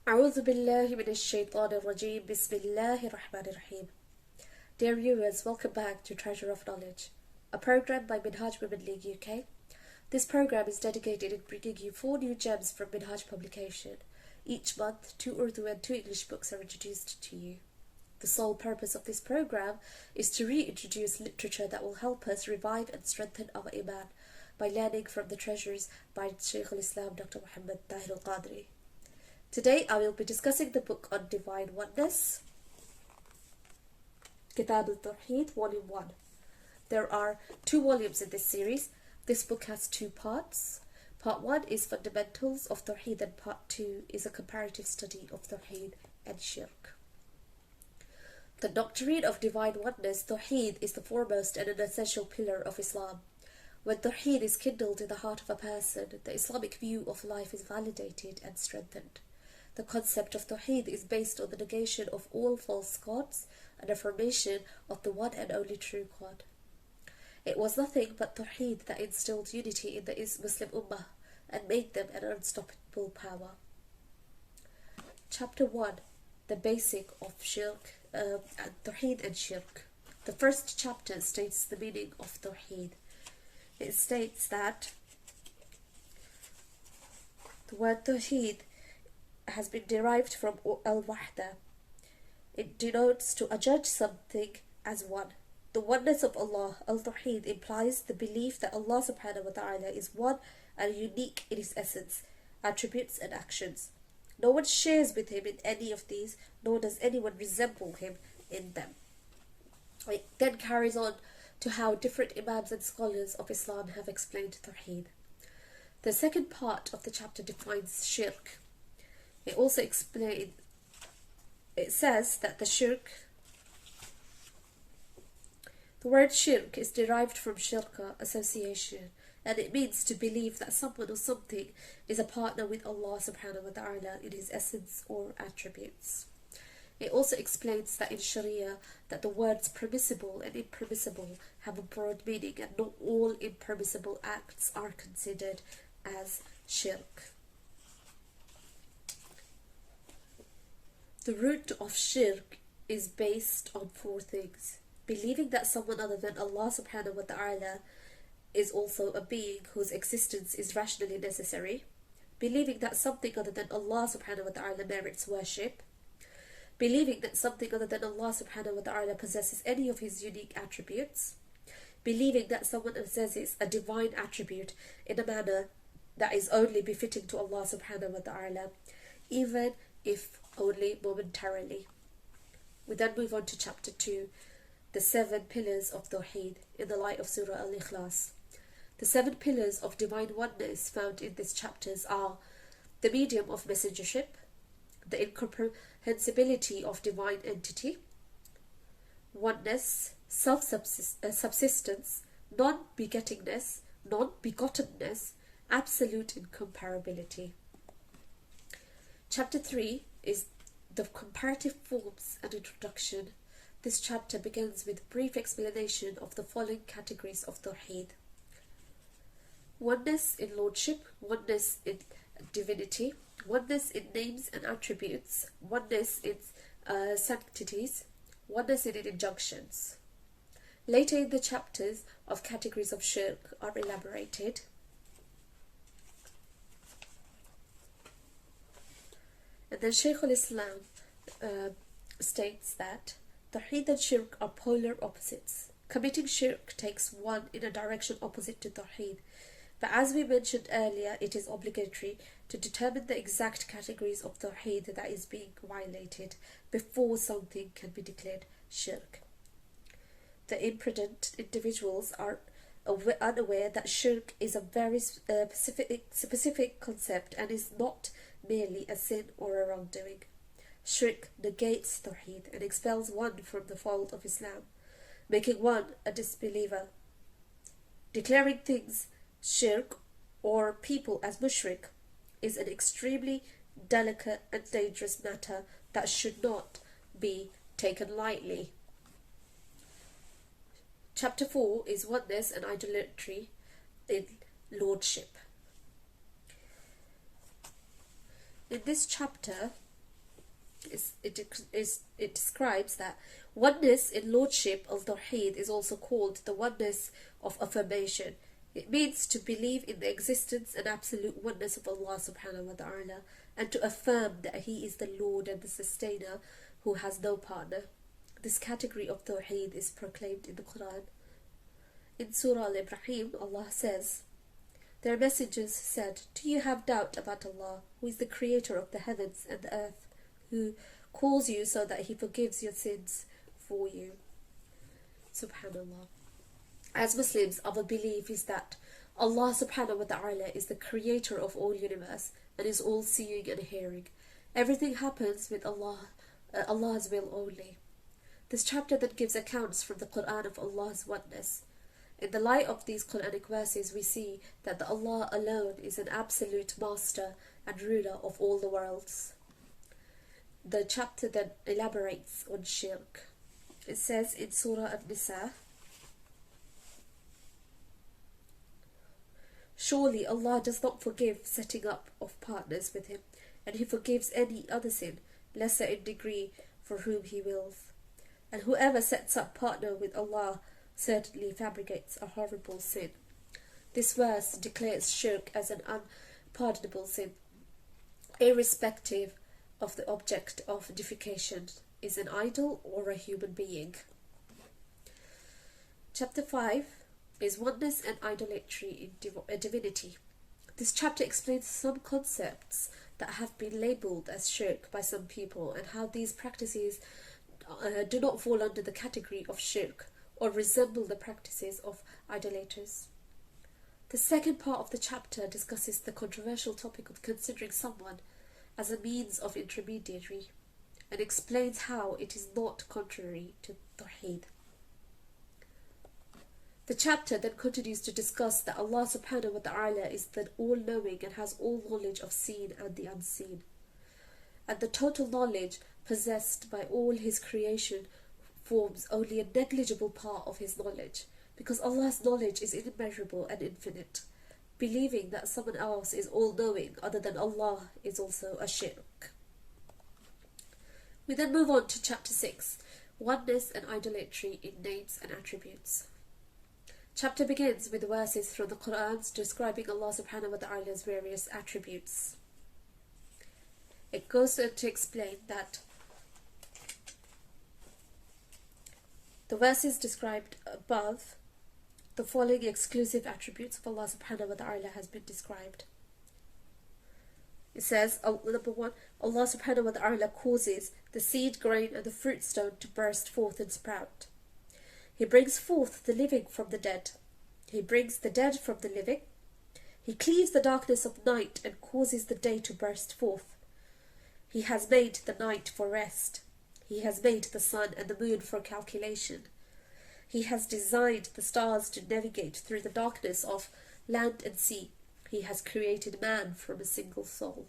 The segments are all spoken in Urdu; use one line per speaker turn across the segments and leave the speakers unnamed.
أعوذ بالله من الشيطان الرجيم بسم الله الرحمن الرحيم. Dear viewers, welcome back to Treasure of Knowledge, a program by Minhaj Women League UK. This program is dedicated in bringing you 4 new gems from Minhaj publication. Each month, 2 Urdu and 2 English books are introduced to you. The sole purpose of this program is to reintroduce literature that will help us revive and strengthen our Iman by learning from the treasures by Shaykh al-Islam Dr. Muhammad Tahir al-Qadri. Today I will be discussing the book on Divine Oneness, Kitab al-Tawheed, Volume 1. There are 2 volumes in this series. This book has 2 parts. Part 1 is Fundamentals of Tawheed and Part 2 is a comparative study of Tawheed and Shirk. The doctrine of Divine Oneness, Tawheed, is the foremost and an essential pillar of Islam. When Tawheed is kindled in the heart of a person, the Islamic view of life is validated and strengthened. The concept of Tawheed is based on the negation of all false gods and affirmation of the one and only true God. It was nothing but Tawheed that instilled unity in the Muslim Ummah and made them an unstoppable power. Chapter 1. The Basic of Shirk, Tawheed and Shirk. The first chapter states the meaning of Tawheed. It states that the word Tawheed has been derived from al-wahda. It denotes to adjudge something as one. The oneness of Allah, al-Tawheed, implies the belief that Allah subhanahu wa ta'ala is one and unique in his essence, attributes and actions. No one shares with him in any of these, nor does anyone resemble him in them. It then carries on to how different imams and scholars of Islam have explained Tawheed. The second part of the chapter defines shirk. It also says that the word shirk is derived from shirka, association, and it means to believe that someone or something is a partner with Allah subhanahu wa ta'ala in his essence or attributes. It also explains that in Sharia that the words permissible and impermissible have a broad meaning and not all impermissible acts are considered as shirk. The root of shirk is based on 4 things. Believing that someone other than Allah subhanahu wa ta'ala is also a being whose existence is rationally necessary. Believing that something other than Allah subhanahu wa ta'ala merits worship. Believing that something other than Allah subhanahu wa ta'ala possesses any of his unique attributes. Believing that someone possesses a divine attribute in a manner that is only befitting to Allah subhanahu wa ta'ala, even if only momentarily. We then move on to chapter 2, the 7 pillars of Tawheed in the light of Surah Al-Ikhlas. The 7 pillars of divine oneness found in these chapters are the medium of messengership, the incomprehensibility of divine entity, oneness, self-subsistence, non-begettingness, non-begottenness, absolute incomparability. Chapter 3 is the comparative forms and introduction. This chapter begins with a brief explanation of the following categories of Tawheed: oneness in lordship, oneness in divinity, oneness in names and attributes, oneness in sanctities, oneness in injunctions. Later in the chapters of categories of shirk are elaborated. And then Shaykh al-Islam states that Tawheed and Shirk are polar opposites. Committing Shirk takes one in a direction opposite to Tawheed, but as we mentioned earlier, it is obligatory to determine the exact categories of Tawheed that is being violated before something can be declared Shirk. The imprudent individuals are unaware that Shirk is a very specific concept and is not merely a sin or a wrongdoing. Shirk negates Tawheed and expels one from the fold of Islam, making one a disbeliever. Declaring things shirk or people as mushrik is an extremely delicate and dangerous matter that should not be taken lightly. Chapter 4 is Oneness and Idolatry in Lordship. In this chapter, it describes that oneness in Lordship al-Tawheed is also called the oneness of affirmation. It means to believe in the existence and absolute oneness of Allah subhanahu wa ta'ala, and to affirm that He is the Lord and the Sustainer who has no partner. This category of Tawheed is proclaimed in the Quran. In Surah Al-Ibrahim, Allah says, "Their messengers said, do you have doubt about Allah, who is the creator of the heavens and the earth, who calls you so that He forgives your sins for you?" Subhanallah. As Muslims, our belief is that Allah subhanahu wa ta'ala is the creator of all universe and is all seeing and hearing. Everything happens with Allah's will only. This chapter then gives accounts from the Quran of Allah's oneness. In the light of these Quranic verses, we see that the Allah alone is an absolute master and ruler of all the worlds. The chapter then elaborates on shirk. It says in Surah An-Nisa, "Surely Allah does not forgive setting up of partners with Him, and He forgives any other sin, lesser in degree, for whom He wills. And whoever sets up partner with Allah certainly fabricates a horrible sin." This verse declares shirk as an unpardonable sin, irrespective of the object of deification is an idol or a human being. Chapter 5 is Oneness and Idolatry in Divinity. This chapter explains some concepts that have been labelled as shirk by some people, and how these practices do not fall under the category of shirk or resemble the practices of idolaters. The second part of the chapter discusses the controversial topic of considering someone as a means of intermediary, and explains how it is not contrary to Tawheed. The chapter then continues to discuss that Allah subhanahu wa ta'ala is the all-knowing and has all knowledge of seen and the unseen, and the total knowledge possessed by all His creation forms only a negligible part of His knowledge, because Allah's knowledge is immeasurable and infinite. Believing that someone else is all-knowing other than Allah is also a shirk. We then move on to chapter 6, Oneness and Idolatry in Names and Attributes. Chapter begins with verses from the Quran describing Allah subhanahu wa ta'ala's various attributes. It goes on to explain that the verses described above, the following exclusive attributes of Allah subhanahu wa ta'ala has been described. It says, number 1, Allah subhanahu wa ta'ala causes the seed grain and the fruit stone to burst forth and sprout. He brings forth the living from the dead. He brings the dead from the living. He cleaves the darkness of night and causes the day to burst forth. He has made the night for rest. He has made the sun and the moon for calculation. He has designed the stars to navigate through the darkness of land and sea. He has created man from a single soul.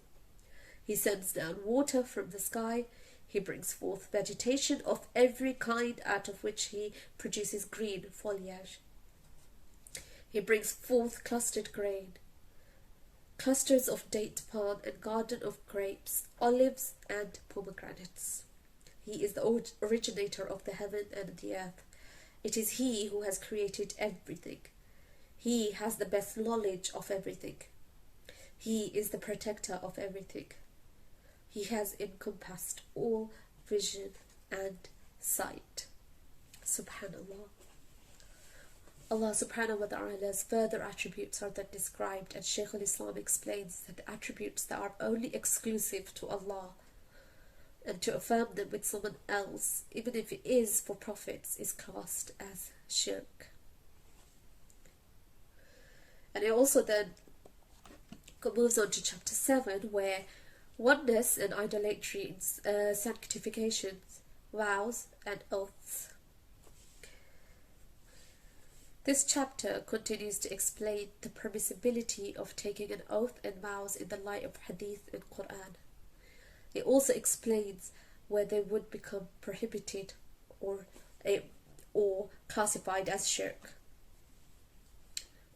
He sends down water from the sky. He brings forth vegetation of every kind, out of which He produces green foliage. He brings forth clustered grain, clusters of date palm and garden of grapes, olives and pomegranates. He is the originator of the heaven and the earth. It is He who has created everything. He has the best knowledge of everything. He is the protector of everything. He has encompassed all vision and sight. Subhanallah. Allah subhanahu wa ta'ala's further attributes are then described, and Shaykh al-Islam explains that the attributes that are only exclusive to Allah, and to affirm them with someone else, even if it is for prophets, is classed as shirk. And it also then moves on to chapter 7, where oneness and idolatry in sanctifications, vows and oaths. This chapter continues to explain the permissibility of taking an oath and vows in the light of Hadith and Quran. It also explains where they would become prohibited or classified as shirk.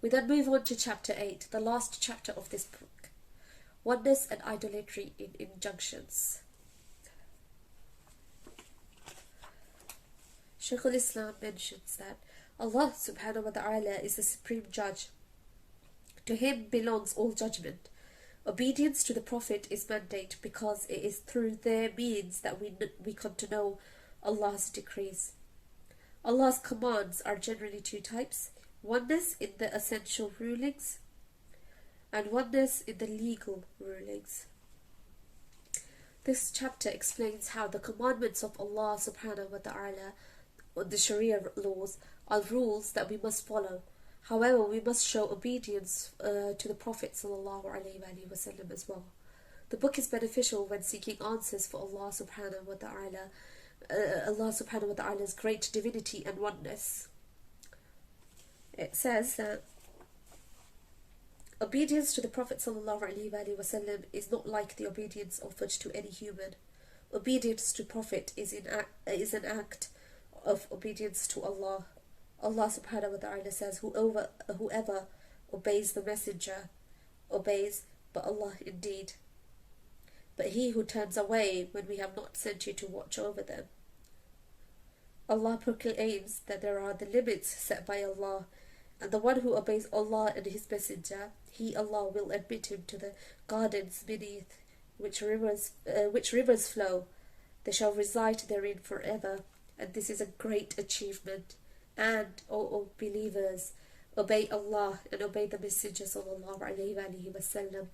We then move on to chapter 8, the last chapter of this book, Oneness and Idolatry in Injunctions. Shaykh al-Islam mentions that Allah subhanahu wa ta'ala is the supreme judge. To him belongs all judgment. Obedience to the Prophet is mandate because it is through their means that we come to know Allah's decrees. Allah's commands are generally two types: oneness in the essential rulings and oneness in the legal rulings. This chapter explains how the commandments of Allah subhanahu wa ta'ala, the Sharia laws, are rules that we must follow. However, we must show obedience to the Prophet sallallahu alaihi wasallam as well. The book is beneficial when seeking answers for Allah subhanahu wa ta'ala's great divinity and oneness. It says that obedience to the Prophet sallallahu alaihi wasallam is not like the obedience offered to any human. Obedience to Prophet is an act of obedience to Allah. Allah subhanahu wa ta'ala says, whoever obeys the messenger obeys but Allah indeed. But he who turns away when we have not sent you to watch over them. Allah proclaims that there are the limits set by Allah, and the one who obeys Allah and his messenger, he, Allah, will admit him to the gardens beneath which rivers flow. They shall reside therein forever, and this is a great achievement. And, O believers, obey Allah and obey the Messenger sallallahu alaihi wasallam,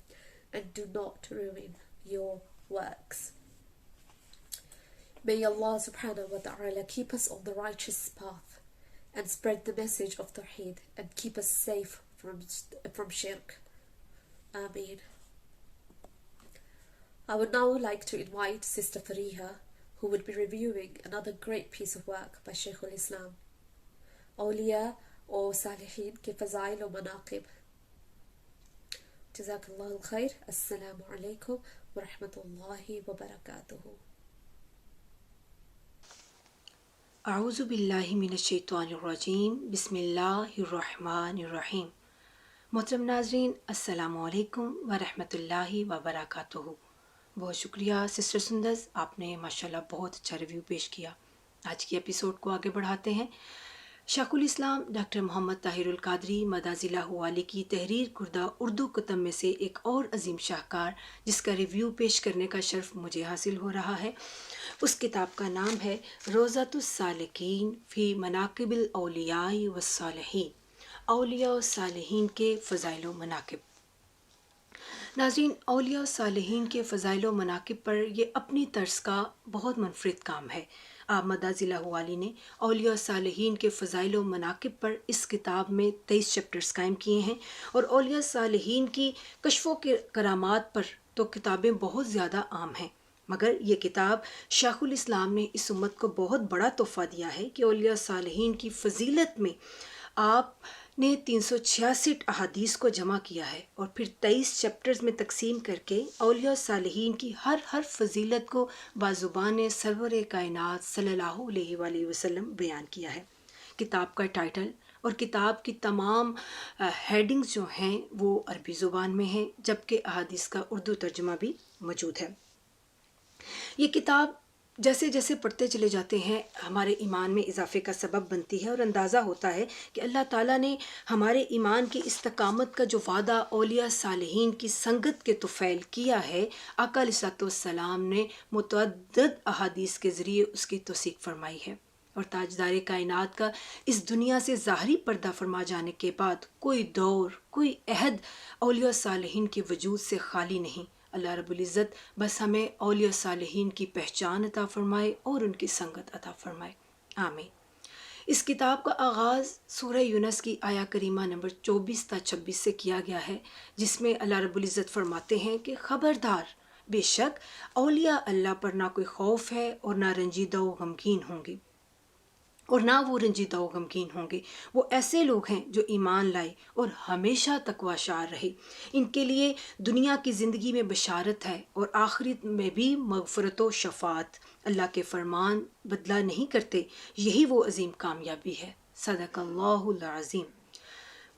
and do not ruin your works. May Allah subhanahu wa ta'ala keep us on the righteous path and spread the message of Tawheed and keep us safe from shirk. Ameen. I would now like to invite Sister Fariha, who would be reviewing another great piece of work by Shaykh al-Islam, اولیاء و صالحین کے فضائل و مناقب. جزاک اللہ الخیر. السلام علیکم ورحمۃ اللہ وبرکاتہ.
اعوذ باللہ من الشیطان الرجیم. بسم اللہ الرحمن الرحیم. محترم ناظرین، السلام علیکم ورحمۃ اللہ وبرکاتہ. بہت شکریہ سسٹر سندس، آپ نے ماشاءاللہ بہت اچھا ریویو پیش کیا. آج کی ایپیسوڈ کو آگے بڑھاتے ہیں. شیخ الاسلام ڈاکٹر محمد طاہر القادری مداظ اللہ علیہ کی تحریر کردہ اردو کتب میں سے ایک اور عظیم شاہکار جس کا ریویو پیش کرنے کا شرف مجھے حاصل ہو رہا ہے، اس کتاب کا نام ہے روضۃ السالکین فی مناقب الاولیاء والصالحین، اولیاء و صالحین کے فضائل و مناقب. ناظرین، اولیاء و صالحین کے فضائل و مناقب پر یہ اپنی طرز کا بہت منفرد کام ہے. آپ مداظ اللہ علیہ نے اولیاء و صالحین کے فضائل و مناقب پر اس کتاب میں 23 چیپٹرز قائم کیے ہیں، اور اولیاء صالحین کی کشف و کرامات پر تو کتابیں بہت زیادہ عام ہیں، مگر یہ کتاب شیخ الاسلام نے اس امت کو بہت بڑا تحفہ دیا ہے کہ اولیاء صالحین کی فضیلت میں آپ نے 366 احادیث کو جمع کیا ہے، اور پھر 23 چیپٹرز میں تقسیم کر کے اولیاء صالحین کی ہر فضیلت کو بازبان سرور کائنات صلی اللہ علیہ وآلہ وسلم بیان کیا ہے. کتاب کا ٹائٹل اور کتاب کی تمام ہیڈنگز جو ہیں وہ عربی زبان میں ہیں، جبکہ احادیث کا اردو ترجمہ بھی موجود ہے. یہ کتاب جیسے جیسے پڑھتے چلے جاتے ہیں ہمارے ایمان میں اضافے کا سبب بنتی ہے، اور اندازہ ہوتا ہے کہ اللہ تعالیٰ نے ہمارے ایمان کی استقامت کا جو وعدہ اولیاء صالحین کی سنگت کے طفیل کیا ہے، آقا علیہ الصلوۃ والسلام نے متعدد احادیث کے ذریعے اس کی توثیق فرمائی ہے. اور تاجدار کائنات کا اس دنیا سے ظاہری پردہ فرما جانے کے بعد کوئی دور، کوئی عہد اولیاء صالحین کے وجود سے خالی نہیں. اللہ رب العزت بس ہمیں اولیاء صالحین کی پہچان عطا فرمائے اور ان کی سنگت عطا فرمائے. آمین. اس کتاب کا آغاز سورہ یونس کی آیہ کریمہ نمبر 24 تا 26 سے کیا گیا ہے، جس میں اللہ رب العزت فرماتے ہیں کہ خبردار، بے شک اولیاء اللہ پر نہ کوئی خوف ہے اور نہ رنجیدہ و غمگین ہوں گے، اور نہ وہ رنجیدہ و غمگین ہوں گے. وہ ایسے لوگ ہیں جو ایمان لائے اور ہمیشہ تقوی شعار رہے. ان کے لیے دنیا کی زندگی میں بشارت ہے اور آخرت میں بھی مغفرت و شفاعت. اللہ کے فرمان بدلہ نہیں کرتے، یہی وہ عظیم کامیابی ہے. صدق اللہ العظیم.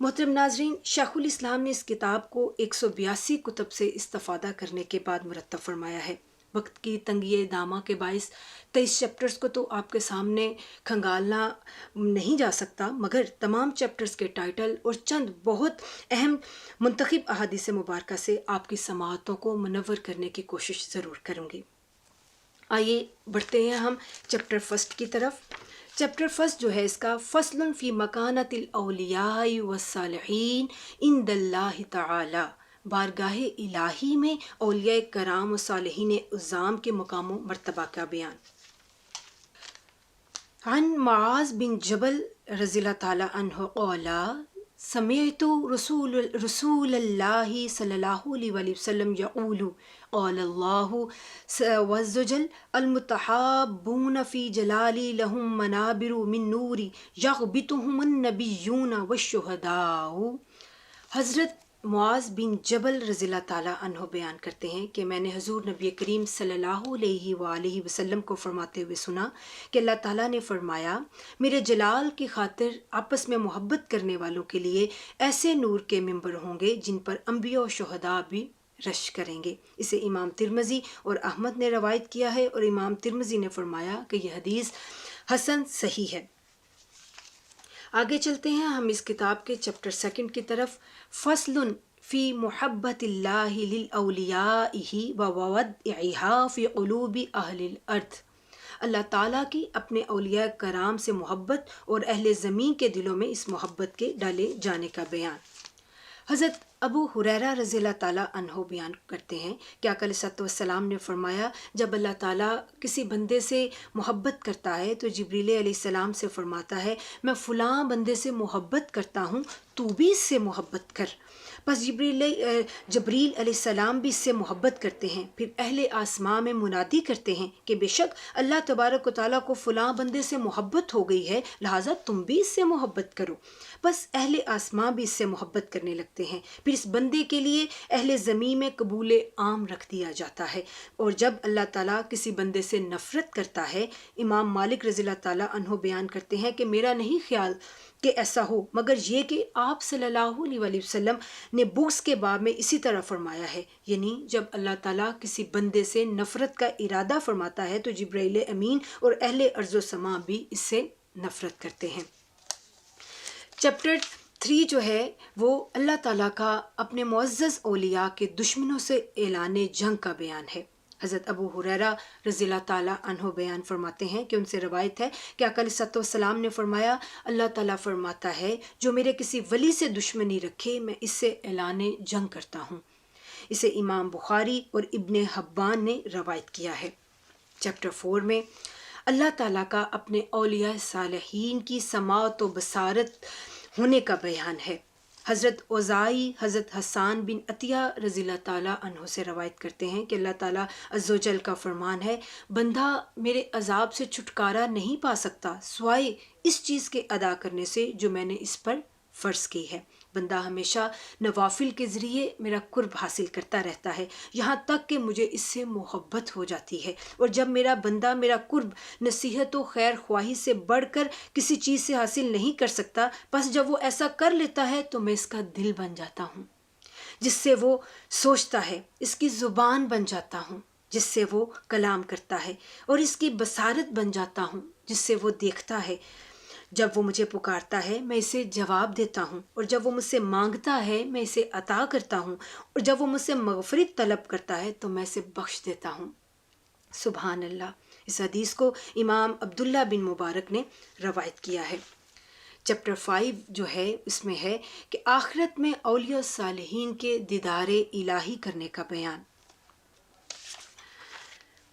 محترم ناظرین، شیخ الاسلام نے اس کتاب کو 182 کتب سے استفادہ کرنے کے بعد مرتب فرمایا ہے. وقت کی تنگی دامہ کے باعث 23 چیپٹرز کو تو آپ کے سامنے کھنگالنا نہیں جا سکتا، مگر تمام چیپٹرز کے ٹائٹل اور چند بہت اہم منتخب احادیث مبارکہ سے آپ کی سماعتوں کو منور کرنے کی کوشش ضرور کروں گی۔ آئیے بڑھتے ہیں ہم چیپٹر فرسٹ کی طرف۔ چیپٹر فرسٹ جو ہے اس کا فصل فی مکانت الاولیاء والصالحین عند اللہ تعالی، بارگاہ الہی میں اولیاء کرام و صالحین عظام کے مقام و مرتبہ کا بیان۔ عن معاذ بن جبل رضی اللہ تعالی عنہ قال سمعت رسول اللہ صلی اللہ علیہ وآلہ وسلم یقول قال اللہ عز وجل المتحابون فی جلالی لهم منابر من نور یغبطهم النبیون والشہداء۔ حضرت معاذ بن جبل رضی اللہ تعالیٰ عنہ بیان کرتے ہیں کہ میں نے حضور نبی کریم صلی اللہ علیہ وآلہ وسلم کو فرماتے ہوئے سنا کہ اللہ تعالیٰ نے فرمایا، میرے جلال کی خاطر آپس میں محبت کرنے والوں کے لیے ایسے نور کے ممبر ہوں گے جن پر انبیاء و شہداء بھی رش کریں گے۔ اسے امام ترمذی اور احمد نے روایت کیا ہے، اور امام ترمذی نے فرمایا کہ یہ حدیث حسن صحیح ہے۔ آگے چلتے ہیں ہم اس کتاب کے چیپٹر سیکنڈ کی طرف۔ فصل فی محبت اللہ للاولیاءہ وودعہا فی قلوب اہل الارض، اللہ تعالیٰ کی اپنے اولیاء کرام سے محبت اور اہل زمین کے دلوں میں اس محبت کے ڈالے جانے کا بیان۔ حضرت ابو ہریرہ رضی اللہ تعالیٰ عنہ بیان کرتے ہیں کہ آقا علیہ السلام نے فرمایا، جب اللہ تعالیٰ کسی بندے سے محبت کرتا ہے تو جبریل علیہ السلام سے فرماتا ہے، میں فلاں بندے سے محبت کرتا ہوں، تو بھی اس سے محبت کر۔ پس جبریل علیہ السلام بھی اس سے محبت کرتے ہیں، پھر اہل آسماں میں منادی کرتے ہیں کہ بے شک اللہ تبارک و تعالیٰ کو فلاں بندے سے محبت ہو گئی ہے، لہٰذا تم بھی اس سے محبت کرو۔ بس اہل آسماں بھی اس سے محبت کرنے لگتے ہیں، پھر اس بندے کے لیے اہل زمین میں قبول عام رکھ دیا جاتا ہے۔ اور جب اللہ تعالیٰ کسی بندے سے نفرت کرتا ہے، امام مالک رضی اللہ تعالیٰ عنہ بیان کرتے ہیں کہ میرا نہیں خیال کہ ایسا ہو، مگر یہ کہ آپ صلی اللہ علیہ وآلہ وسلم نے بغض کے باب میں اسی طرح فرمایا ہے، یعنی جب اللہ تعالیٰ کسی بندے سے نفرت کا ارادہ فرماتا ہے تو جبرائیل امین اور اہل ارض و سماء بھی اس سے نفرت کرتے ہیں۔ چیپٹر 3 جو ہے وہ اللہ تعالیٰ کا اپنے معزز اولیاء کے دشمنوں سے اعلان جنگ کا بیان ہے۔ حضرت ابو ہریرہ رضی اللہ تعالیٰ عنہ بیان فرماتے ہیں کہ ان سے روایت ہے کہ آقا علیہ السلام نے فرمایا، اللہ تعالیٰ فرماتا ہے جو میرے کسی ولی سے دشمنی رکھے میں اس سے اعلان جنگ کرتا ہوں۔ اسے امام بخاری اور ابن حبان نے روایت کیا ہے۔ چیپٹر 4 میں اللہ تعالیٰ کا اپنے اولیاء صالحین کی سماعت و بصارت ہونے کا بیان ہے۔ حضرت اوزائی حضرت حسان بن عطیہ رضی اللہ تعالیٰ عنہ سے روایت کرتے ہیں کہ اللہ تعالیٰ عز و جل کا فرمان ہے، بندہ میرے عذاب سے چھٹکارا نہیں پا سکتا سوائے اس چیز کے ادا کرنے سے جو میں نے اس پر فرض کی ہے۔ بندہ ہمیشہ نوافل کے ذریعے میرا قرب حاصل کرتا رہتا ہے، یہاں تک کہ مجھے اس سے محبت ہو جاتی ہے، اور جب میرا بندہ میرا قرب نصیحت و خیر خواہی سے بڑھ کر کسی چیز سے حاصل نہیں کر سکتا، بس جب وہ ایسا کر لیتا ہے تو میں اس کا دل بن جاتا ہوں جس سے وہ سوچتا ہے، اس کی زبان بن جاتا ہوں جس سے وہ کلام کرتا ہے، اور اس کی بصارت بن جاتا ہوں جس سے وہ دیکھتا ہے۔ جب وہ مجھے پکارتا ہے میں اسے جواب دیتا ہوں، اور جب وہ مجھ سے مانگتا ہے میں اسے عطا کرتا ہوں، اور جب وہ مجھ سے مغفرت طلب کرتا ہے تو میں اسے بخش دیتا ہوں۔ سبحان اللہ۔ اس حدیث کو امام عبداللہ بن مبارک نے روایت کیا ہے۔ چیپٹر 5 جو ہے اس میں ہے کہ آخرت میں اولیاء صالحین کے دیدار الہی کرنے کا بیان۔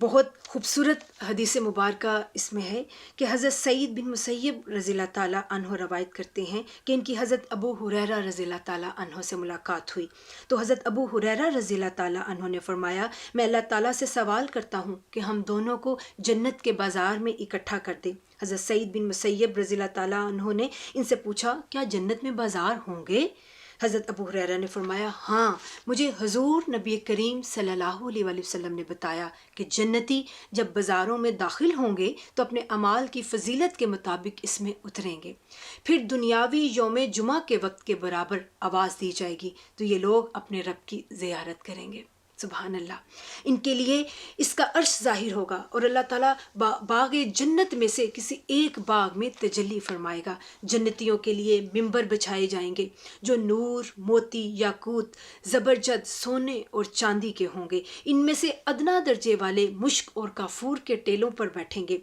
بہت خوبصورت حدیث مبارکہ اس میں ہے کہ حضرت سعید بن مسیب رضی اللہ تعالیٰ عنہ روایت کرتے ہیں کہ ان کی حضرت ابو ہریرہ رضی اللہ تعالیٰ عنہ سے ملاقات ہوئی، تو حضرت ابو ہریرہ رضی اللہ تعالیٰ عنہ نے فرمایا، میں اللہ تعالیٰ سے سوال کرتا ہوں کہ ہم دونوں کو جنت کے بازار میں اکٹھا کر دے۔ حضرت سعید بن مسیب رضی اللہ تعالیٰ عنہ نے ان سے پوچھا، کیا جنت میں بازار ہوں گے؟ حضرت ابو ہریرہ نے فرمایا، ہاں، مجھے حضور نبی کریم صلی اللہ علیہ وآلہ وسلم نے بتایا کہ جنتی جب بازاروں میں داخل ہوں گے تو اپنے اعمال کی فضیلت کے مطابق اس میں اتریں گے، پھر دنیاوی یوم جمعہ کے وقت کے برابر آواز دی جائے گی تو یہ لوگ اپنے رب کی زیارت کریں گے۔ سبحان اللہ. ان کے لیے اس کا عرش ظاہر ہوگا اور اللہ تعالیٰ باغ جنت میں سے کسی ایک باغ میں تجلی فرمائے گا. جنتیوں کے لیے ممبر بچھائے جائیں گے جو نور، موتی، یاقوت، زبرجد، سونے اور چاندی کے ہوں گے. ان میں سے ادنا درجے والے مشک اور کافور کے ٹیلوں پر بیٹھیں گے.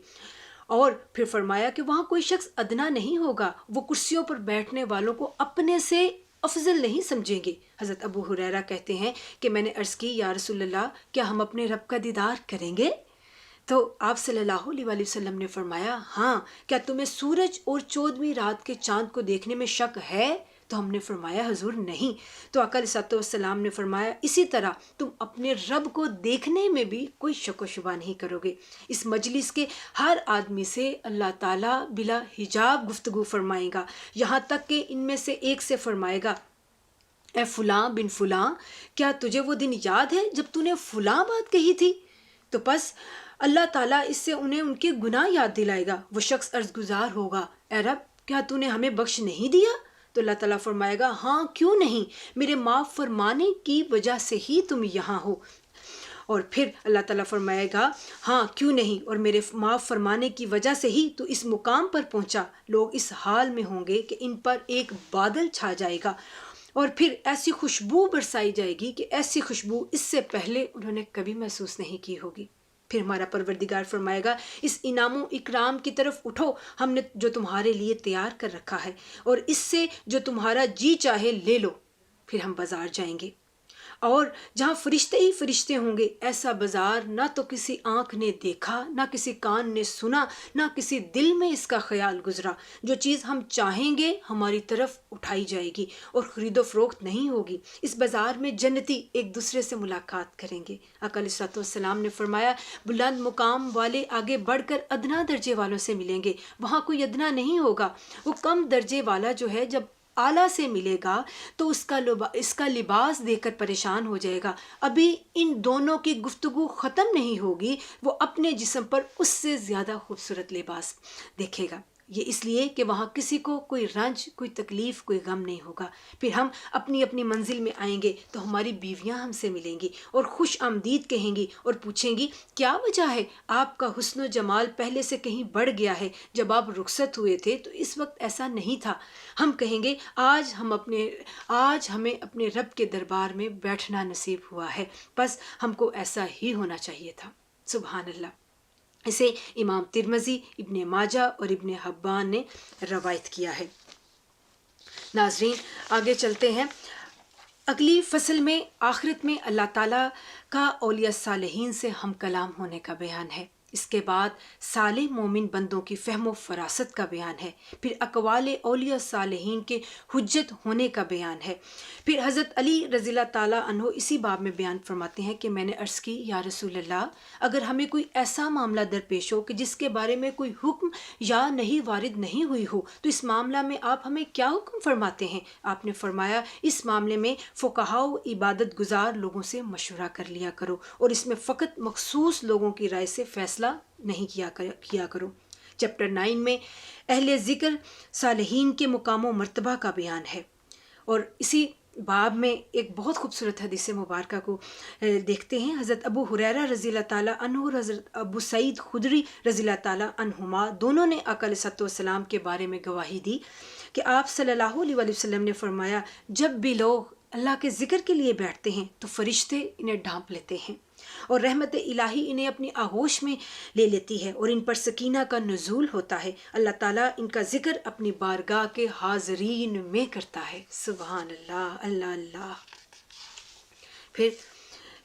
اور پھر فرمایا کہ وہاں کوئی شخص ادنا نہیں ہوگا. وہ کرسیوں پر بیٹھنے والوں کو اپنے سے افضل نہیں سمجھیں گے. حضرت ابو ہریرہ کہتے ہیں کہ میں نے عرض کی یا رسول اللہ کیا ہم اپنے رب کا دیدار کریں گے؟ تو آپ صلی اللہ علیہ وآلہ وسلم نے فرمایا ہاں، کیا تمہیں سورج اور 14ویں رات کے چاند کو دیکھنے میں شک ہے؟ تو ہم نے فرمایا حضور نہیں. تو آقا علیہ السلام نے فرمایا اسی طرح تم اپنے رب کو دیکھنے میں بھی کوئی شک و شبہ نہیں کرو گے. اس مجلس کے ہر آدمی سے اللہ تعالیٰ بلا حجاب گفتگو فرمائے گا، یہاں تک کہ ان میں سے ایک سے فرمائے گا اے فلاں بن فلاں، کیا تجھے وہ دن یاد ہے جب تو نے فلاں بات کہی تھی؟ تو پس اللہ تعالیٰ اس سے انہیں ان کے گناہ یاد دلائے گا. وہ شخص عرض گزار ہوگا اے رب کیا تو نے ہمیں بخش نہیں دیا؟ تو اللہ تعالیٰ فرمائے گا ہاں کیوں نہیں، میرے معاف فرمانے کی وجہ سے ہی تم یہاں ہو. اور پھر اللہ تعالیٰ فرمائے گا ہاں کیوں نہیں، اور میرے معاف فرمانے کی وجہ سے ہی تو اس مقام پر پہنچا. لوگ اس حال میں ہوں گے کہ ان پر ایک بادل چھا جائے گا اور پھر ایسی خوشبو برسائی جائے گی کہ ایسی خوشبو اس سے پہلے انہوں نے کبھی محسوس نہیں کی ہوگی. پھر ہمارا پروردگار فرمائے گا اس انعام و اکرام کی طرف اٹھو، ہم نے جو تمہارے لیے تیار کر رکھا ہے، اور اس سے جو تمہارا جی چاہے لے لو. پھر ہم بازار جائیں گے اور جہاں فرشتے ہی فرشتے ہوں گے. ایسا بازار نہ تو کسی آنکھ نے دیکھا، نہ کسی کان نے سنا، نہ کسی دل میں اس کا خیال گزرا. جو چیز ہم چاہیں گے ہماری طرف اٹھائی جائے گی اور خرید و فروخت نہیں ہوگی. اس بازار میں جنتی ایک دوسرے سے ملاقات کریں گے. آقا علیہ السلام نے فرمایا بلند مقام والے آگے بڑھ کر ادنا درجے والوں سے ملیں گے. وہاں کوئی ادنا نہیں ہوگا. وہ کم درجے والا جو ہے جب اعلیٰ سے ملے گا تو اس کا لباس دیکھ کر پریشان ہو جائے گا. ابھی ان دونوں کی گفتگو ختم نہیں ہوگی، وہ اپنے جسم پر اس سے زیادہ خوبصورت لباس دیکھے گا. یہ اس لیے کہ وہاں کسی کو کوئی رنج، کوئی تکلیف، کوئی غم نہیں ہوگا. پھر ہم اپنی اپنی منزل میں آئیں گے تو ہماری بیویاں ہم سے ملیں گی اور خوش آمدید کہیں گی اور پوچھیں گی کیا وجہ ہے آپ کا حسن و جمال پہلے سے کہیں بڑھ گیا ہے، جب آپ رخصت ہوئے تھے تو اس وقت ایسا نہیں تھا. ہم کہیں گے آج ہمیں اپنے رب کے دربار میں بیٹھنا نصیب ہوا ہے، بس ہم کو ایسا ہی ہونا چاہیے تھا. سبحان اللہ. اسے امام ترمذی، ابن ماجہ اور ابن حبان نے روایت کیا ہے. ناظرین آگے چلتے ہیں. اگلی فصل میں آخرت میں اللہ تعالیٰ کا اولیاء صالحین سے ہم کلام ہونے کا بیان ہے. اس کے بعد صالح مومن بندوں کی فہم و فراست کا بیان ہے. پھر اقوال اولیاء صالحین کے حجت ہونے کا بیان ہے. پھر حضرت علی رضی اللہ تعالیٰ عنہ اسی باب میں بیان فرماتے ہیں کہ میں نے عرض کی یا رسول اللہ اگر ہمیں کوئی ایسا معاملہ درپیش ہو کہ جس کے بارے میں کوئی حکم یا نہیں وارد نہیں ہوئی ہو تو اس معاملہ میں آپ ہمیں کیا حکم فرماتے ہیں؟ آپ نے فرمایا اس معاملے میں فقہاء و عبادت گزار لوگوں سے مشورہ کر لیا کرو اور اس میں فقط مخصوص لوگوں کی رائے سے فیصلہ نہیں کیا کرو. چیپٹر 9 میں اہل ذکر صالحین کے مقام و مرتبہ کا بیان ہے. اور اسی باب میں ایک بہت خوبصورت حدیث مبارکہ کو دیکھتے ہیں. حضرت ابو ہریرہ رضی اللہ تعالیٰ عنہ اور حضرت ابو سعید خدری رضی اللہ تعالیٰ عنہما دونوں نے آقا علیہ السلام کے بارے میں گواہی دی کہ آپ صلی اللہ علیہ وسلم نے فرمایا جب بھی لوگ اللہ کے ذکر کے لیے بیٹھتے ہیں تو فرشتے انہیں ڈھانپ لیتے ہیں اور رحمت الہی انہیں اپنی آغوش میں لے لیتی ہے اور ان پر سکینہ کا نزول ہوتا ہے. اللہ تعالیٰ ان کا ذکر اپنی بارگاہ کے حاضرین میں کرتا ہے. سبحان اللہ، اللہ اللہ. پھر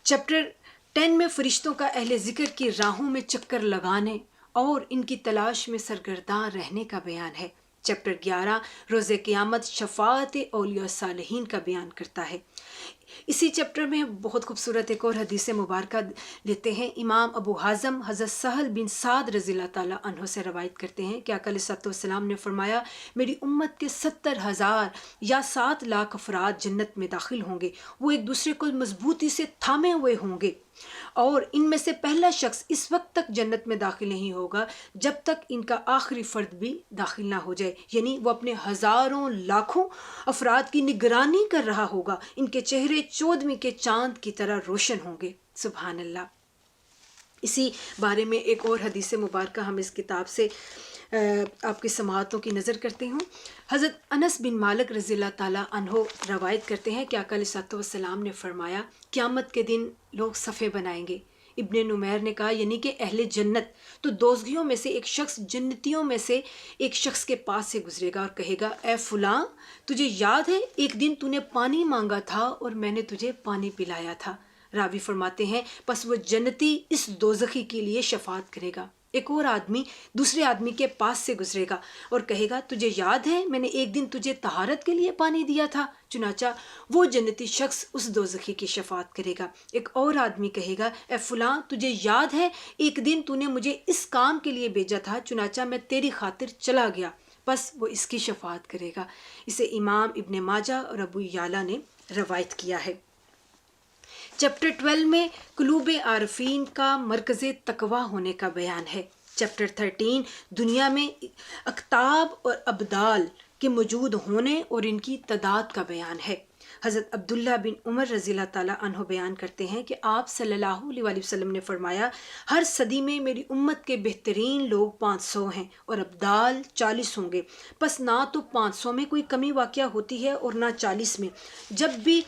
چیپٹر 10 میں فرشتوں کا اہل ذکر کی راہوں میں چکر لگانے اور ان کی تلاش میں سرگرداں رہنے کا بیان ہے. چیپٹر 11 روز قیامت شفاعت اولیاء صالحین کا بیان کرتا ہے. اسی چیپٹر میں بہت خوبصورت ایک اور حدیث مبارکہ لیتے ہیں. امام ابو حازم حضرت سہل بن سعد رضی اللہ تعالیٰ عنہ سے روایت کرتے ہیں کہ آقا علیہ السلام نے فرمایا میری امت کے 70,000 یا 7 لاکھ افراد جنت میں داخل ہوں گے. وہ ایک دوسرے کو مضبوطی سے تھامے ہوئے ہوں گے اور ان میں سے پہلا شخص اس وقت تک جنت میں داخل نہیں ہوگا جب تک ان کا آخری فرد بھی داخل نہ ہو جائے، یعنی وہ اپنے ہزاروں لاکھوں افراد کی نگرانی کر رہا ہوگا، ان کے چہرے 14ویں کے چاند کی طرح روشن ہوں گے۔ سبحان اللہ۔ اسی بارے میں ایک اور حدیث مبارکہ ہم اس کتاب سے آپ کی سماعتوں کی نظر کرتے ہوں۔ حضرت انس بن مالک رضی اللہ تعالیٰ عنہ روایت کرتے ہیں کہ آقا علیہ السلام نے فرمایا قیامت کے دن لوگ صفیں بنائیں گے۔ ابن نمیر نے کہا یعنی کہ اہل جنت، تو دوزخیوں میں سے ایک شخص جنتیوں میں سے ایک شخص کے پاس سے گزرے گا اور کہے گا اے فلاں، تجھے یاد ہے ایک دن تو نے پانی مانگا تھا اور میں نے تجھے پانی پلایا تھا۔ راوی فرماتے ہیں پس وہ جنتی اس دوزخی کے لیے شفاعت کرے گا۔ ایک اور آدمی دوسرے آدمی کے پاس سے گزرے گا اور کہے گا تجھے یاد ہے میں نے ایک دن تجھے طہارت کے لیے پانی دیا تھا، چنانچہ وہ جنتی شخص اس دوزخی کی شفاعت کرے گا۔ ایک اور آدمی کہے گا اے فلاں، تجھے یاد ہے ایک دن تو نے مجھے اس کام کے لیے بھیجا تھا، چنانچہ میں تیری خاطر چلا گیا، بس وہ اس کی شفاعت کرے گا۔ اسے امام ابن ماجہ اور ابو یعلا نے روایت کیا ہے۔ چیپٹر 12 میں قلوب عارفین کا مرکز تقوی ہونے کا بیان ہے۔ چیپٹر 13 دنیا میں اقطاب اور ابدال کے موجود ہونے اور ان کی تعداد کا بیان ہے۔ حضرت عبداللہ بن عمر رضی اللہ تعالیٰ عنہ بیان کرتے ہیں کہ آپ صلی اللہ علیہ وآلہ وسلم نے فرمایا ہر صدی میں میری امت کے بہترین لوگ 500 ہیں اور ابدال 40 ہوں گے، پس نہ تو 500 میں کوئی کمی واقع ہوتی ہے اور نہ 40 میں۔ جب بھی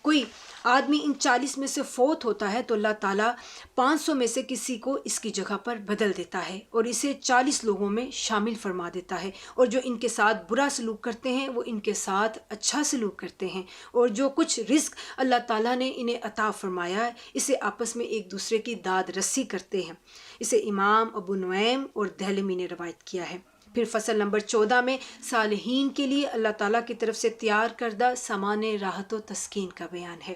کوئی آدمی ان 40 میں سے فوت ہوتا ہے تو اللہ تعالیٰ 500 میں سے کسی کو اس کی جگہ پر بدل دیتا ہے اور اسے 40 لوگوں میں شامل فرما دیتا ہے، اور جو ان کے ساتھ برا سلوک کرتے ہیں وہ ان کے ساتھ اچھا سلوک کرتے ہیں، اور جو کچھ رزق اللہ تعالیٰ نے انہیں عطا فرمایا ہے اسے آپس میں ایک دوسرے کی داد رسی کرتے ہیں۔ اسے امام ابو نعیم اور دہلمی نے روایت کیا ہے۔ پھر فصل نمبر 14 میں صالحین کے لیے اللہ تعالیٰ کی طرف سے تیار کردہ سامان راحت و تسکین کا بیان ہے۔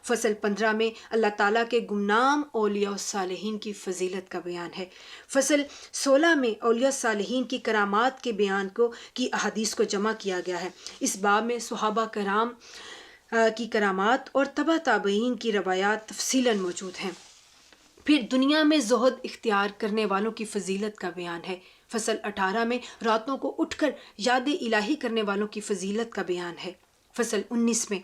فصل 15 میں اللہ تعالیٰ کے گمنام اولیاء و صالحین کی فضیلت کا بیان ہے۔ فصل 16 میں اولیاء صالحین کی کرامات کے بیان کی احادیث کو جمع کیا گیا ہے۔ اس باب میں صحابہ کرام کی کرامات اور تبع تابعین کی روایات تفصیلاً موجود ہیں۔ پھر دنیا میں زہد اختیار کرنے والوں کی فضیلت کا بیان ہے۔ فصل 18 میں راتوں کو اٹھ کر یاد الہی کرنے والوں کی فضیلت کا بیان ہے۔ فصل 19 میں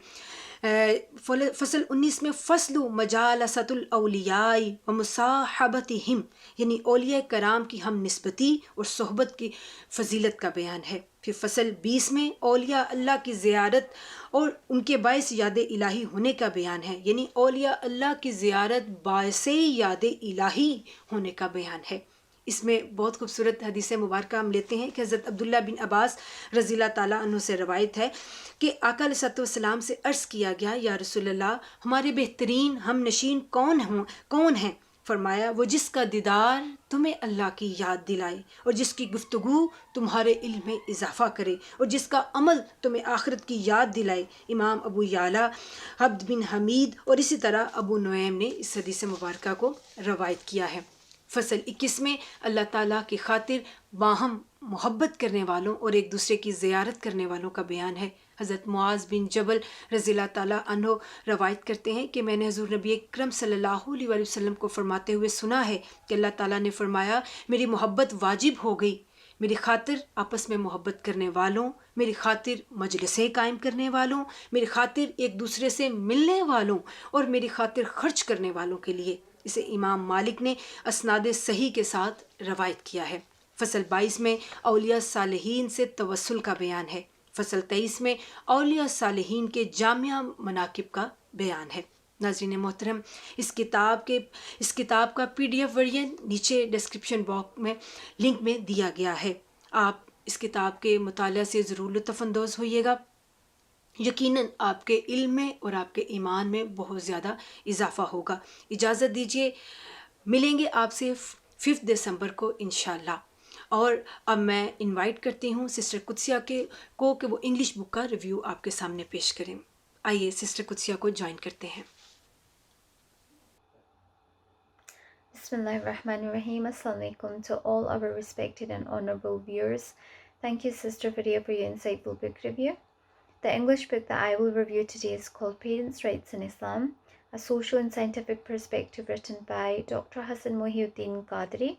فصل مجالست الاولیاء و مصاحبتہم، یعنی اولیاء کرام کی ہم نسبتی اور صحبت کی فضیلت کا بیان ہے۔ پھر فصل 20 میں اولیاء اللہ کی زیارت اور ان کے باعث یاد الہی ہونے کا بیان ہے، یعنی اولیاء اللہ کی زیارت باعث یاد الہی ہونے کا بیان ہے۔ اس میں بہت خوبصورت حدیث مبارکہ ہم لیتے ہیں کہ حضرت عبداللہ بن عباس رضی اللہ تعالیٰ عنہ سے روایت ہے کہ آقا علیہ السلام سے عرض کیا گیا یا رسول اللہ، ہمارے بہترین ہم نشین کون ہیں؟ فرمایا وہ جس کا دیدار تمہیں اللہ کی یاد دلائے اور جس کی گفتگو تمہارے علم میں اضافہ کرے اور جس کا عمل تمہیں آخرت کی یاد دلائے۔ امام ابو یعلا، عبد بن حمید اور اسی طرح ابو نعیم نے اس حدیث مبارکہ کو روایت کیا ہے۔ فصل 21 میں اللہ تعالیٰ کی خاطر باہم محبت کرنے والوں اور ایک دوسرے کی زیارت کرنے والوں کا بیان ہے۔ حضرت معاذ بن جبل رضی اللہ تعالیٰ عنہ روایت کرتے ہیں کہ میں نے حضور نبی اکرم صلی اللہ علیہ وآلہ وسلم کو فرماتے ہوئے سنا ہے کہ اللہ تعالیٰ نے فرمایا میری محبت واجب ہو گئی، میری خاطر آپس میں محبت کرنے والوں، میری خاطر مجلسیں قائم کرنے والوں، میری خاطر ایک دوسرے سے ملنے والوں اور میری خاطر خرچ کرنے والوں کے لیے۔ اسے امام مالک نے اسناد صحیح کے ساتھ روایت کیا ہے۔ فصل 22 میں اولیاء صالحین سے توسل کا بیان ہے۔ فصل 23 میں اولیاء صالحین کے جامع مناقب کا بیان ہے۔ ناظرین محترم، اس کتاب کا PDF ورژن نیچے ڈسکرپشن باکس میں لنک میں دیا گیا ہے۔ آپ اس کتاب کے مطالعہ سے ضرور لطف اندوز ہوئیے گا، یقیناً آپ کے علم میں اور آپ کے ایمان میں بہت زیادہ اضافہ ہوگا۔ اجازت دیجیے، ملیں گے آپ سے 5 دسمبر کو انشاءاللہ۔ اور اب میں انوائٹ کرتی ہوں سسٹر قدسیہ کو کہ وہ انگلش بک کا ریویو آپ کے سامنے پیش کریں۔ آئیے سسٹر قدسیہ کو جوائن کرتے ہیں۔
Bismillahirrahmanirrahim. Assalamu alaikum to all our respected and honorable viewers. Thank you, Sister Fadia, for your insightful book review. The English book that I will review today is called Parents' Rights in Islam a social and scientific perspective written by Dr. Hassan Mohiuddin Qadri.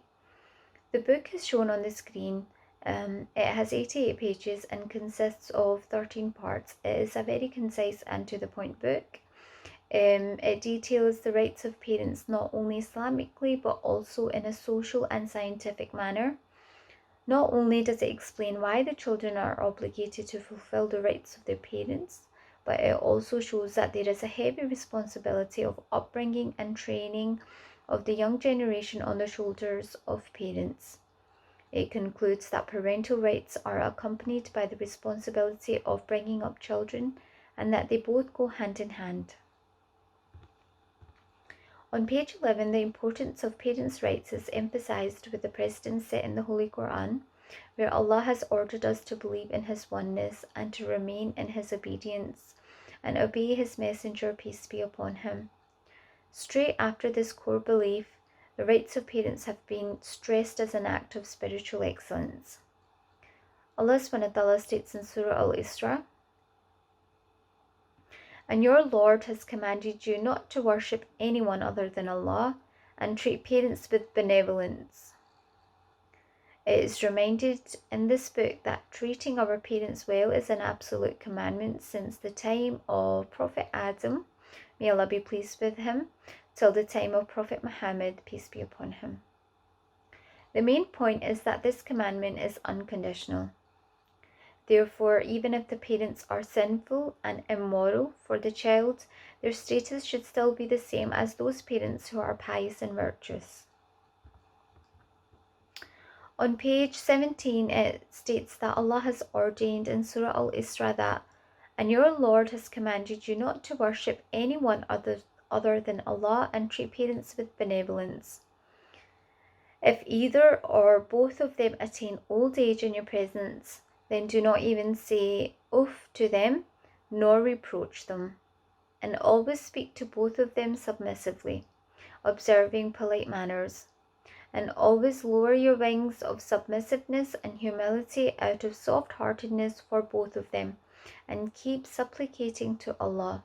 The book is shown on the screen. It has 88 pages and consists of 13 parts. It is a very concise and to the point book. It details the rights of parents not only Islamically but also in a social and scientific manner. Not only does it explain why the children are obligated to fulfill the rights of their parents, but it also shows that there is a heavy responsibility of upbringing and training of the young generation on the shoulders of parents. It concludes that parental rights are accompanied by the responsibility of bringing up children and that they both go hand in hand. On page 11, the importance of parents' rights is emphasized with the precedent set in the Holy Quran, where Allah has ordered us to believe in His oneness and to remain in His obedience and obey His messenger, peace be upon him. Straight after this core belief, the rights of parents have been stressed as an act of spiritual excellence. Allah SWT states in Surah Al-Isra, "And your Lord has commanded you not to worship anyone other than Allah and treat parents with benevolence." It is reminded in this book that treating our parents well is an absolute commandment since the time of Prophet Adam, may Allah be pleased with him, till the time of Prophet Muhammad, peace be upon him. The main point is that this commandment is unconditional. Therefore, even if the parents are sinful and immoral for the child, their status should still be the same as those parents who are pious and virtuous. On page 17, it states that Allah has ordained in Surah Al-Isra that, "And your Lord has commanded you not to worship anyone other than Allah and treat parents with benevolence. If either or both of them attain old age in your presence, then do not even say oof to them, nor reproach them, and always speak to both of them submissively, observing polite manners, and always lower your wings of submissiveness and humility out of soft-heartedness for both of them, and keep supplicating to Allah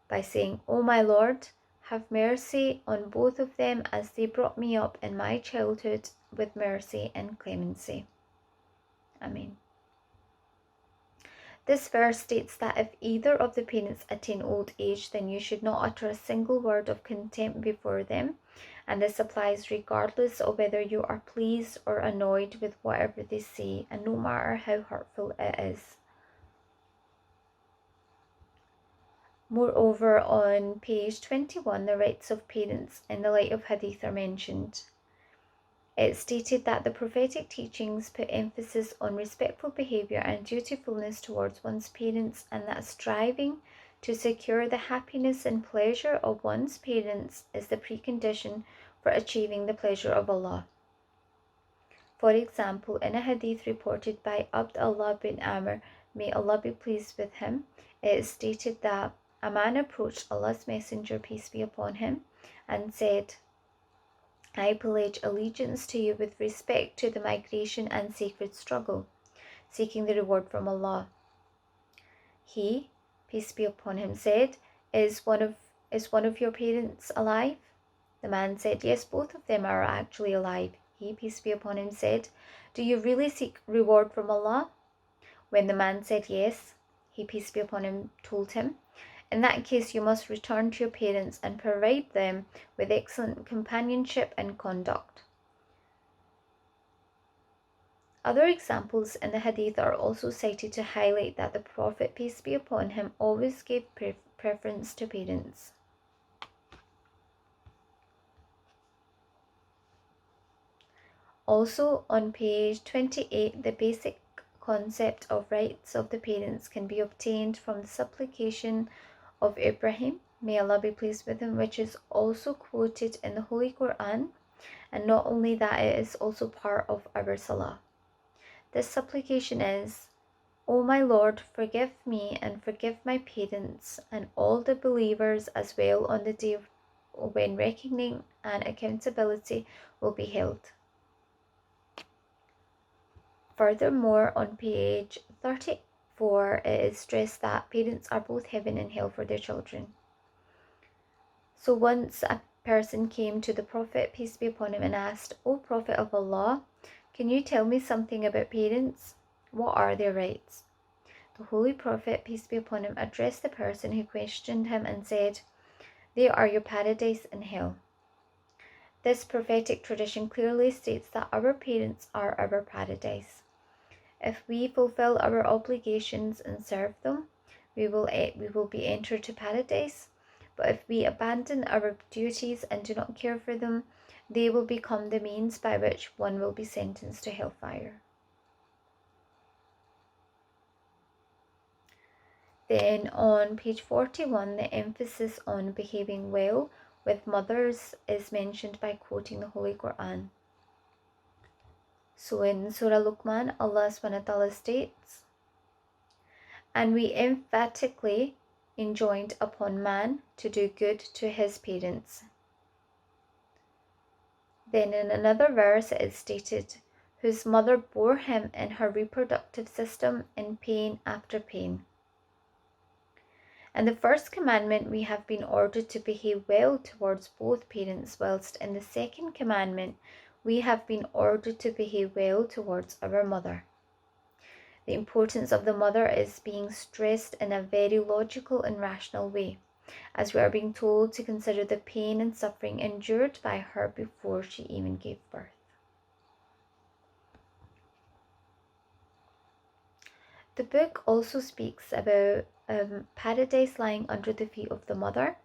by saying, O my Lord, have mercy on both of them as they brought me up in my childhood with mercy and clemency." Amen. This verse states that if either of the parents attain old age, then you should not utter a single word of contempt before them, and this applies regardless of whether you are pleased or annoyed with whatever they say, and no matter how hurtful it is. Moreover, on page 21, the rights of parents in the light of Hadith are mentioned. It stated that the prophetic teachings put emphasis on respectful behaviour and dutifulness towards one's parents, and that striving to secure the happiness and pleasure of one's parents is the precondition for achieving the pleasure of Allah. For example, in a hadith reported by Abdullah bin Amr, may Allah be pleased with him, it is stated that a man approached Allah's messenger, peace be upon him, and said, "I pledge allegiance to you with respect to the migration and sacred struggle, seeking the reward from Allah." He, peace be upon him, said, Is one of your parents alive?" The man said, "Yes, both of them are actually alive." He, peace be upon him, said, "Do you really seek reward from Allah?" When the man said yes, he, peace be upon him, told him, "In that case you must return to your parents and provide them with excellent companionship and conduct." Other examples in the Hadith are also cited to highlight that the Prophet, peace be upon him, always gave preference to parents. Also, on page 28, the basic concept of rights of the parents can be obtained from the supplication of Ibrahim, may Allah be pleased with him, which is also quoted in the Holy Quran, and not only that, it is also part of our Salah. This supplication is, "O my Lord, forgive me and forgive my parents and all the believers as well on the day when reckoning and accountability will be held." Furthermore, on page 34, it is stressed that parents are both heaven and hell for their children. So once a person came to the Prophet, peace be upon him, and asked, "O Prophet of Allah, can you tell me something about parents? What are their rights?" The Holy Prophet, peace be upon him, addressed the person who questioned him and said, "They are your paradise and hell." This prophetic tradition clearly states that our parents are our paradise. If we fulfill our obligations and serve them, we will be entered to paradise. But if we abandon our duties and do not care for them, they will become the means by which one will be sentenced to hellfire. Then on page 41, the emphasis on behaving well with mothers is mentioned by quoting the Holy Quran. So in Surah Luqman, Allah SWT states, "And we emphatically enjoined upon man to do good to his parents." Then in another verse it is stated, "Whose mother bore him in her reproductive system in pain after pain." In the first commandment, we have been ordered to behave well towards both parents, whilst in the second commandment, we have been ordered to behave well towards our mother. The importance of the mother is being stressed in a very logical and rational way, as we are being told to consider the pain and suffering endured by her before she even gave birth. The book also speaks about paradise lying under the feet of the mother,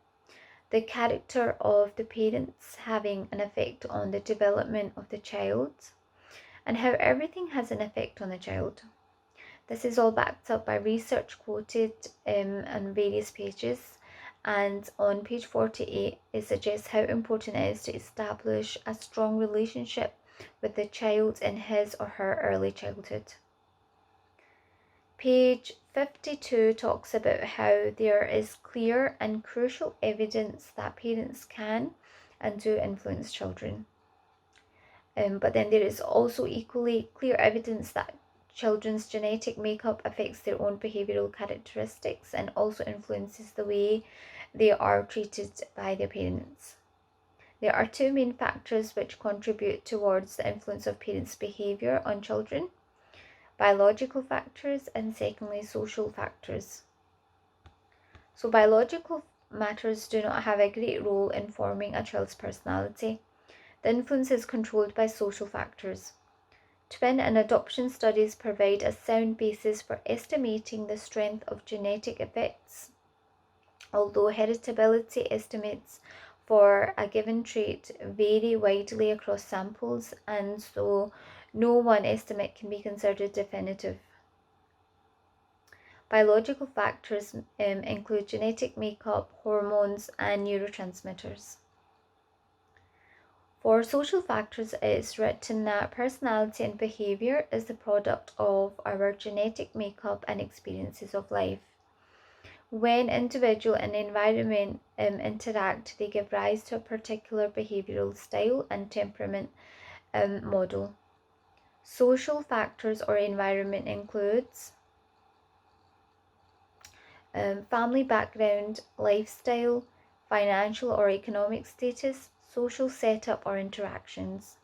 the character of the parents having an effect on the development of the child, and how everything has an effect on the child. This is all backed up by research quoted on various pages, and on page 48 it suggests how important it is to establish a strong relationship with the child in his or her early childhood. Page 52 talks about how there is clear and crucial evidence that parents can and do influence children. But then there is also equally clear evidence that children's genetic makeup affects their own behavioral characteristics and also influences the way they are treated by their parents. There are two main factors which contribute towards the influence of parents' behavior on children: biological factors and secondly social factors. So biological matters do not have a great role in forming a child's personality. The influence is controlled by social factors. Twin and adoption studies provide a sound basis for estimating the strength of genetic effects. Although heritability estimates for a given trait vary widely across samples, and so no one estimate can be considered definitive. Biological factors include genetic makeup, hormones, and neurotransmitters. For social factors, it is written that personality and behavior is the product of our genetic makeup and experiences of life. When individual and environment interact, they give rise to a particular behavioral style and temperament model. Social factors or environment includes family background, lifestyle, financial or economic status, social setup or interactions.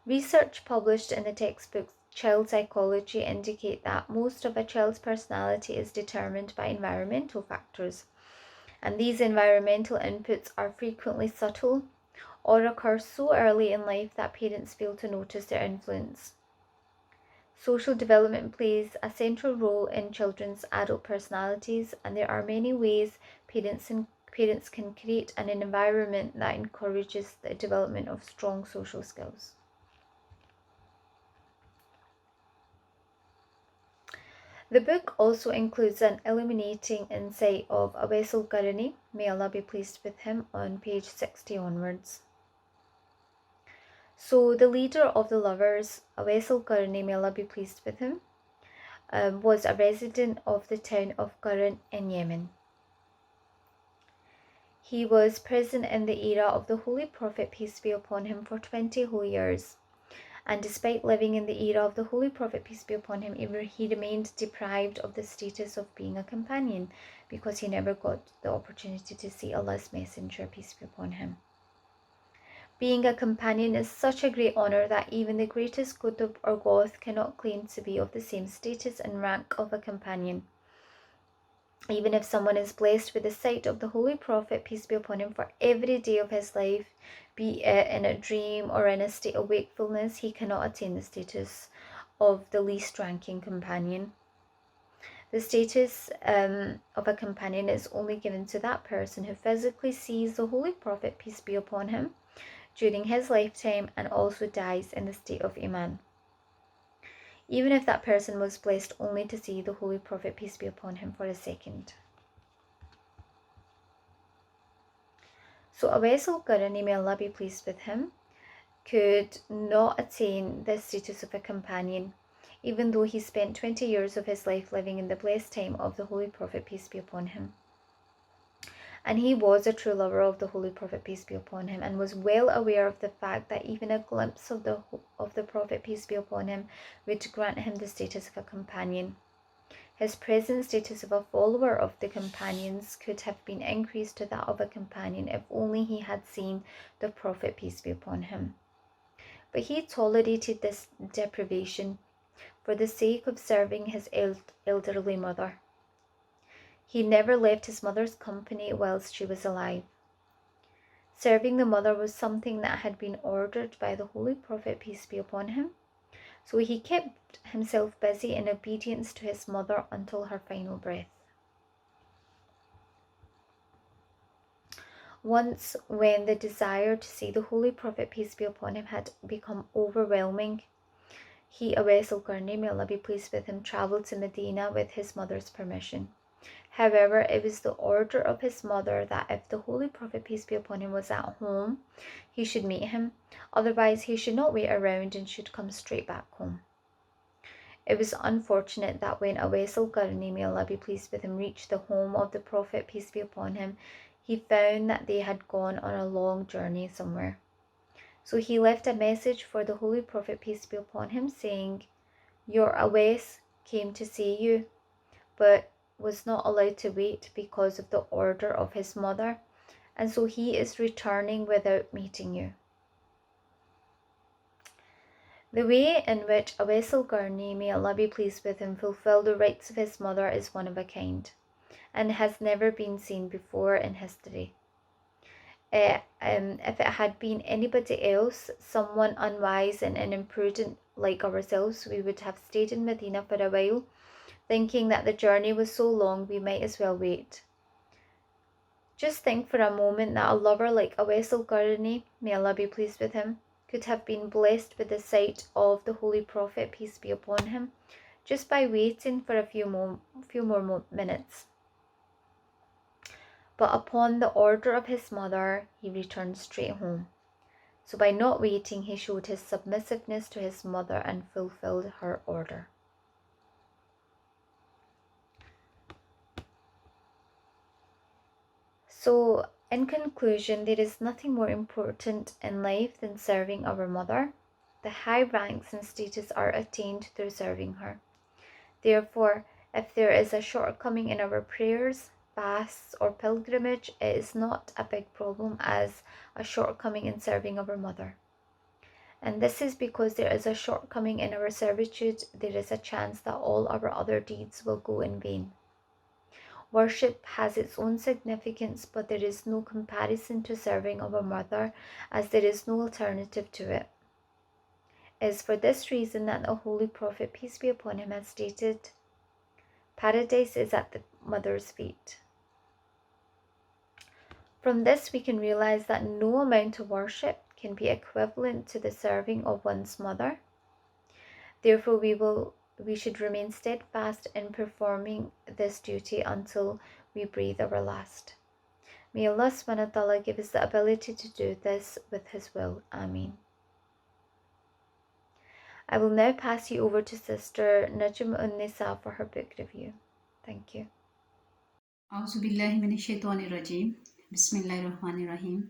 Research published in the textbook Child Psychology indicate that most of a child's personality is determined by environmental factors, and these environmental inputs are frequently subtle or occur so early in life that parents fail to notice their influence. Social development plays a central role in children's adult personalities, and there are many ways parents can create an environment that encourages the development of strong social skills. The book also includes an illuminating insight of Awais al-Qarni, may Allah be pleased with him, on page 60 onwards. So the leader of the lovers, Awais al-Qarni, may Allah be pleased with him, was a resident of the town of Qarn in Yemen. He was present in the era of the Holy Prophet, peace be upon him, for 20 whole years, And despite living in the era of the Holy Prophet, peace be upon him, he remained deprived of the status of being a companion because he never got the opportunity to see Allah's Messenger, peace be upon him. Being a companion is such a great honour that even the greatest Qutb or Gauth cannot claim to be of the same status and rank of a companion. Even if someone is blessed with the sight of the Holy Prophet, peace be upon him, for every day of his life, be it in a dream or in a state of wakefulness, he cannot attain the status of the least ranking companion. The status of a companion is only given to that person who physically sees the Holy Prophet, peace be upon him, during his lifetime and also dies in the state of Iman. Even if that person was blessed only to see the Holy Prophet, peace be upon him, for a second. So Awais al-Qarni, may Allah be pleased with him, could not attain the status of a companion, even though he spent 20 years of his life living in the blessed time of the Holy Prophet, peace be upon him. And he was a true lover of the Holy Prophet, peace be upon him, and was well aware of the fact that even a glimpse of the Prophet, peace be upon him, would grant him the status of a companion. His present status of a follower of the companions could have been increased to that of a companion if only he had seen the Prophet, peace be upon him. But he tolerated this deprivation for the sake of serving his elderly mother. He never left his mother's company whilst she was alive. Serving the mother was something that had been ordered by the Holy Prophet, peace be upon him, so he kept himself busy in obedience to his mother until her final breath. Once, when the desire to see the Holy Prophet, peace be upon him, had become overwhelming, he, Awais al-Qarni, may Allah be pleased with him, travelled to Medina with his mother's permission. However, it was the order of his mother that if the Holy Prophet, peace be upon him, was at home, he should meet him. Otherwise, he should not wait around and should come straight back home. It was unfortunate that when Awais al-Qarni, may Allah be pleased with him, reached the home of the Prophet, peace be upon him, he found that they had gone on a long journey somewhere. So he left a message for the Holy Prophet, peace be upon him, saying, "Your Awais came to see you, but was not allowed to wait because of the order of his mother, and so he is returning without meeting you." The way in which Awais al-Qarni, may Allah be pleased with him, fulfilled the rights of his mother is one of a kind, and has never been seen before in history. If it had been anybody else, someone unwise and imprudent like ourselves, we would have stayed in Medina for a while, thinking that the journey was so long we might as well wait. Just think for a moment that a lover like Awais al-Qarni, may Allah be pleased with him, could have been blessed with the sight of the Holy Prophet, peace be upon him, just by waiting for a few more minutes. But upon the order of his mother, he returned straight home. So by not waiting, he showed his submissiveness to his mother and fulfilled her order. So, in conclusion, there is nothing more important in life than serving our mother. The high ranks and status are attained through serving her. Therefore, if there is a shortcoming in our prayers, fasts, or pilgrimage, it is not a big problem as a shortcoming in serving our mother. And this is because there is a shortcoming in our servitude, there is a chance that all our other deeds will go in vain. Worship has its own significance, but there is no comparison to serving our mother, as there is no alternative to it. It is for this reason that the Holy Prophet, peace be upon him, has stated, "Paradise is at the mother's feet." From this we can realize that no amount of worship can be equivalent to the serving of one's mother. Therefore, we should remain steadfast in performing this duty until we breathe our last. May Allah subhanahu wa ta'ala give us the ability to do this with His will. Ameen. I will now pass you over to Sister Najm Unnisa for her book review. Thank you.
A'udhu billahi minash shaitanir rajim. Bismillahir rahmanir rahim.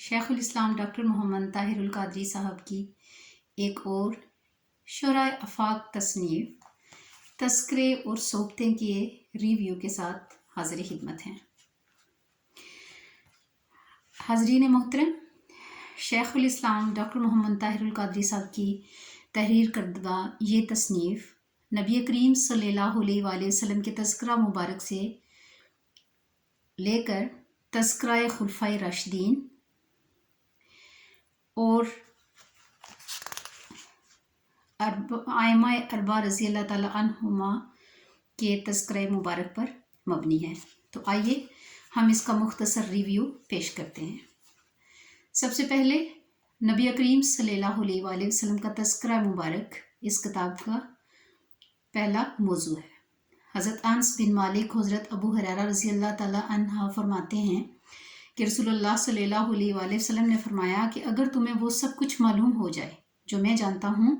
شیخ الاسلام ڈاکٹر محمد طاہر القادری صاحب کی ایک اور شرح آفاق تصنیف تذکرے اور صحبتیں کے ریویو کے ساتھ حاضر خدمت ہیں۔ حاضرین محترم، شیخ الاسلام ڈاکٹر محمد طاہر القادری صاحب کی تحریر کردہ یہ تصنیف نبی کریم صلی اللہ علیہ وآلہ وسلم کے تذکرہ مبارک سے لے کر تذکرہ خلفائے راشدین اور ائمہ اربعہ رضی اللہ تعالی عنہما کے تذکرہ مبارک پر مبنی ہے۔ تو آئیے ہم اس کا مختصر ریویو پیش کرتے ہیں۔ سب سے پہلے نبی کریم صلی اللہ علیہ وآلہ وسلم کا تذکرہ مبارک اس کتاب کا پہلا موضوع ہے۔ حضرت انس بن مالک حضرت ابو ہریرہ رضی اللہ تعالیٰ عنہ فرماتے ہیں کہ رسول اللہ صلی اللہ علیہ وآلہ وسلم نے فرمایا کہ اگر تمہیں وہ سب کچھ معلوم ہو جائے جو میں جانتا ہوں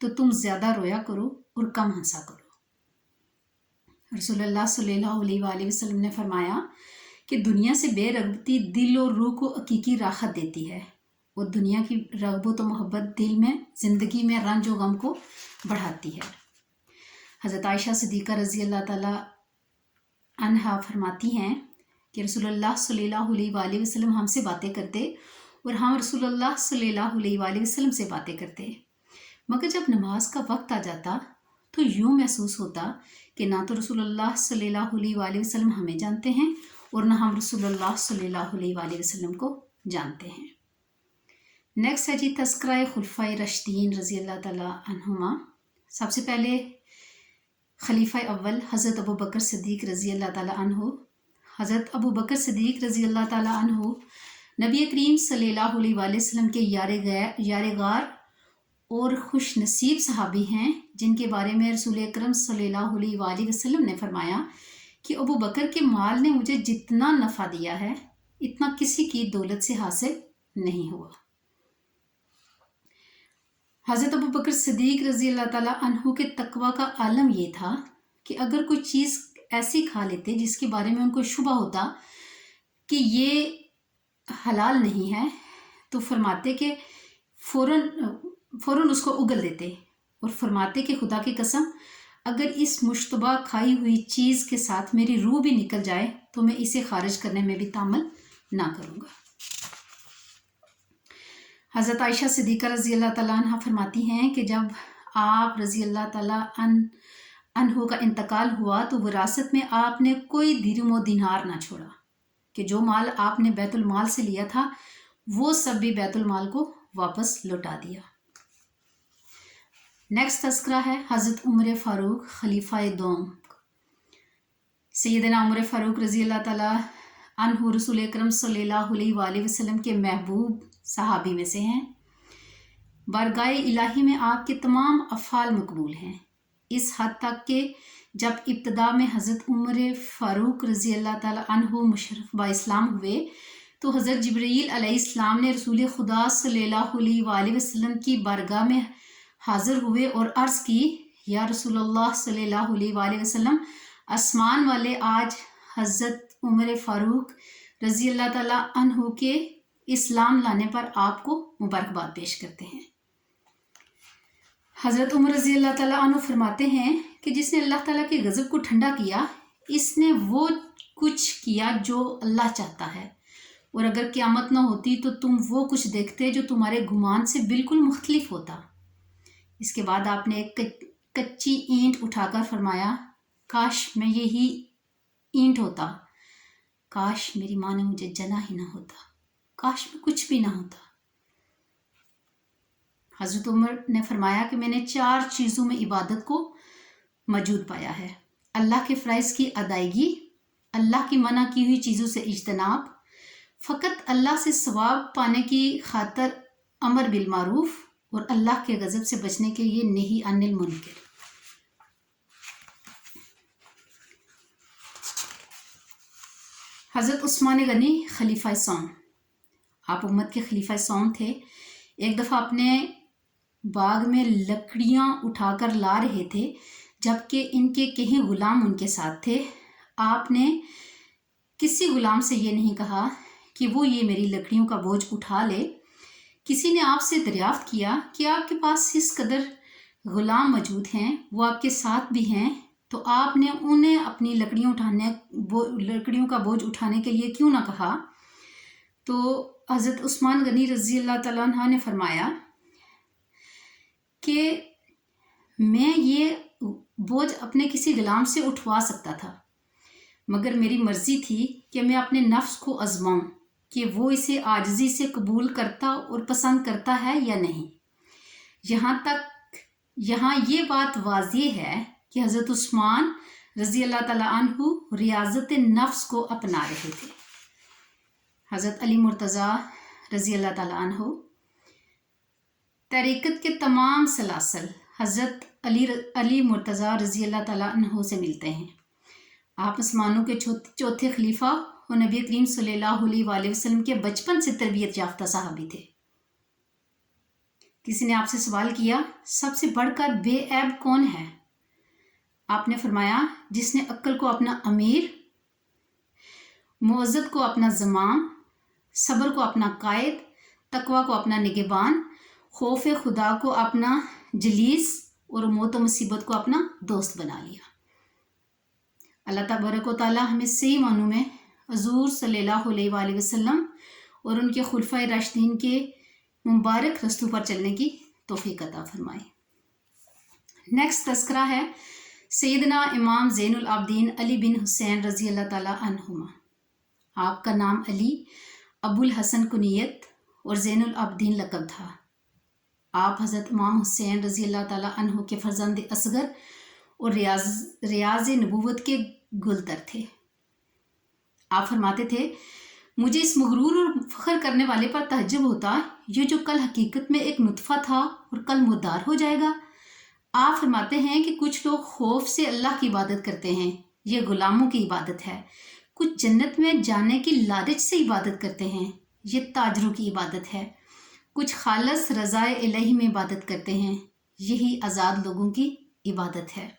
تو تم زیادہ رویا کرو اور کم ہنسا کرو۔ رسول اللہ صلی اللہ علیہ وآلہ وسلم نے فرمایا کہ دنیا سے بے رغبتی دل اور روح کو حقیقی راحت دیتی ہے اور دنیا کی رغبت و محبت دل میں زندگی میں رنج و غم کو بڑھاتی ہے۔ حضرت عائشہ صدیقہ رضی اللہ تعالی عنہا فرماتی ہیں کہ رسول اللہ صلی اللہ علیہ وآلہ وسلم ہم سے باتیں کرتے اور ہم رسول اللہ صلی اللہ علیہ وآلہ وسلم سے باتیں کرتے، مگر جب نماز کا وقت آ جاتا تو یوں محسوس ہوتا کہ نہ تو رسول اللہ صلی اللہ علیہ وآلہ وسلم ہمیں جانتے ہیں اور نہ ہم رسول اللہ صلی اللہ علیہ وآلہ وسلم کو جانتے ہیں۔ نیکسٹ ہے جی تذکرہ خلفائے راشدین رضی اللہ تعالیٰ عنہما۔ سب سے پہلے خلیفہ اول حضرت ابو بکر صدیق رضی اللہ تعالیٰ عنہ۔ حضرت ابو بکر صدیق رضی اللہ تعالیٰ عنہ نبی کریم صلی اللہ علیہ وآلہ وسلم کے یار غار اور خوش نصیب صحابی ہیں، جن کے بارے میں رسول اکرم صلی اللہ علیہ وآلہ وسلم نے فرمایا کہ ابو بکر کے مال نے مجھے جتنا نفع دیا ہے اتنا کسی کی دولت سے حاصل نہیں ہوا۔ حضرت ابو بکر صدیق رضی اللہ تعالیٰ عنہ کے تقوی کا عالم یہ تھا کہ اگر کوئی چیز ایسی کھا لیتے جس کے بارے میں ان کو شبہ ہوتا کہ یہ حلال نہیں ہے تو فرماتے کہ فوراً اس کو اگل دیتے اور فرماتے کہ خدا کی قسم اگر اس مشتبہ کھائی ہوئی چیز کے ساتھ میری روح بھی نکل جائے تو میں اسے خارج کرنے میں بھی تعمل نہ کروں گا۔ حضرت عائشہ صدیقہ رضی اللہ تعالیٰ عنہ فرماتی ہیں کہ جب آپ رضی اللہ تعالیٰ عنہ کا انتقال ہوا تو وراثت میں آپ نے کوئی درہم و دینار نہ چھوڑا، کہ جو مال آپ نے بیت المال سے لیا تھا وہ سب بھی بیت المال کو واپس لوٹا دیا۔ نیکسٹ تذکرہ ہے حضرت عمر فاروق خلیفہ دوم۔ سیدنا عمر فاروق رضی اللہ تعالیٰ عنہ رسول اکرم صلی اللہ علیہ وآلہ وسلم کے محبوب صحابی میں سے ہیں۔ بارگاہ الہی میں آپ کے تمام افعال مقبول ہیں، اس حد تک کہ جب ابتدا میں حضرت عمر فاروق رضی اللہ تعالیٰ عنہ مشرف با اسلام ہوئے تو حضرت جبرائیل علیہ السلام نے رسول خدا صلی اللہ علیہ وآلہ وسلم کی بارگاہ میں حاضر ہوئے اور عرض کی، یا رسول اللہ صلی اللہ علیہ وآلہ وسلم، آسمان والے آج حضرت عمر فاروق رضی اللہ تعالیٰ عنہ کے اسلام لانے پر آپ کو مبارکباد پیش کرتے ہیں۔ حضرت عمر رضی اللہ تعالیٰ عنہ فرماتے ہیں کہ جس نے اللہ تعالیٰ کے غضب کو ٹھنڈا کیا، اس نے وہ کچھ کیا جو اللہ چاہتا ہے، اور اگر قیامت نہ ہوتی تو تم وہ کچھ دیکھتے جو تمہارے گمان سے بالکل مختلف ہوتا۔ اس کے بعد آپ نے ایک کچی اینٹ اٹھا کر فرمایا، کاش میں یہی اینٹ ہوتا، کاش میری ماں نے مجھے جنا ہی نہ ہوتا، کاش میں کچھ بھی نہ ہوتا۔ حضرت عمر نے فرمایا کہ میں نے 4 چیزوں میں عبادت کو موجود پایا ہے: اللہ کے فرائض کی ادائیگی، اللہ کی منع کی ہوئی چیزوں سے اجتناب، فقط اللہ سے ثواب پانے کی خاطر امر بالمعروف، اور اللہ کے غضب سے بچنے کے لیے نہی عن المنکر۔ حضرت عثمان غنی خلیفہ سوم، آپ امت کے خلیفہ سوم تھے۔ ایک دفعہ اپنے باغ میں لکڑیاں اٹھا کر لا رہے تھے، جبکہ ان کے کہیں غلام ان کے ساتھ تھے۔ آپ نے کسی غلام سے یہ نہیں کہا کہ وہ یہ میری لکڑیوں کا بوجھ اٹھا لے، کسی نے آپ سے دریافت کیا کہ آپ کے پاس اس قدر غلام موجود ہیں، وہ آپ کے ساتھ بھی ہیں، تو آپ نے انہیں اپنی لکڑیوں کا بوجھ اٹھانے کے لیے کیوں نہ کہا؟ تو حضرت عثمان غنی رضی اللہ تعالیٰ عنہ نے فرمایا کہ میں یہ بوجھ اپنے کسی غلام سے اٹھوا سکتا تھا، مگر میری مرضی تھی کہ میں اپنے نفس کو آزماؤں کہ وہ اسے عاجزی سے قبول کرتا اور پسند کرتا ہے یا نہیں۔ یہاں یہ بات واضح ہے کہ حضرت عثمان رضی اللہ تعالیٰ عنہ ریاضت نفس کو اپنا رہے تھے۔ حضرت علی مرتضیٰ رضی اللہ تعالیٰ عنہ طریقت کے تمام سلاسل حضرت علی مرتضیٰ رضی اللہ تعالیٰ عنہ سے ملتے ہیں۔ آپ مسلمانوں کے چوتھے خلیفہ اور نبی کریم صلی اللہ علیہ وآلہ وسلم کے بچپن سے تربیت یافتہ صحابی تھے۔ کسی نے آپ سے سوال کیا، سب سے بڑھ کر بے عیب کون ہے؟ آپ نے فرمایا، جس نے عقل کو اپنا امیر، معزت کو اپنا زمام، صبر کو اپنا قائد، تقوی کو اپنا نگہبان، خوف خدا کو اپنا جلیس اور موت و مصیبت کو اپنا دوست بنا لیا۔ اللہ تبارک و تعالی ہمیں صحیح معنوں میں حضور صلی اللہ علیہ وآلہ وسلم اور ان کے خلفائے راشدین کے مبارک رستوں پر چلنے کی توفیق عطا فرمائے۔ نیکسٹ تذکرہ ہے سیدنا امام زین العابدین علی بن حسین رضی اللہ تعالیٰ عنہما۔ آپ کا نام علی، ابو الحسن کنیت اور زین العابدین لقب تھا۔ آپ حضرت امام حسین رضی اللہ تعالیٰ عنہ کے فرزند اصغر اور ریاض نبوت کے گلتر تھے۔ آپ فرماتے تھے، مجھے اس مغرور اور فخر کرنے والے پر تعجب ہوتا، یہ جو کل حقیقت میں ایک نطفہ تھا اور کل مردار ہو جائے گا۔ آپ فرماتے ہیں کہ کچھ لوگ خوف سے اللہ کی عبادت کرتے ہیں، یہ غلاموں کی عبادت ہے۔ کچھ جنت میں جانے کی لالچ سے عبادت کرتے ہیں، یہ تاجروں کی عبادت ہے۔ کچھ خالص رضائے الہی میں عبادت کرتے ہیں، یہی آزاد لوگوں کی عبادت ہے۔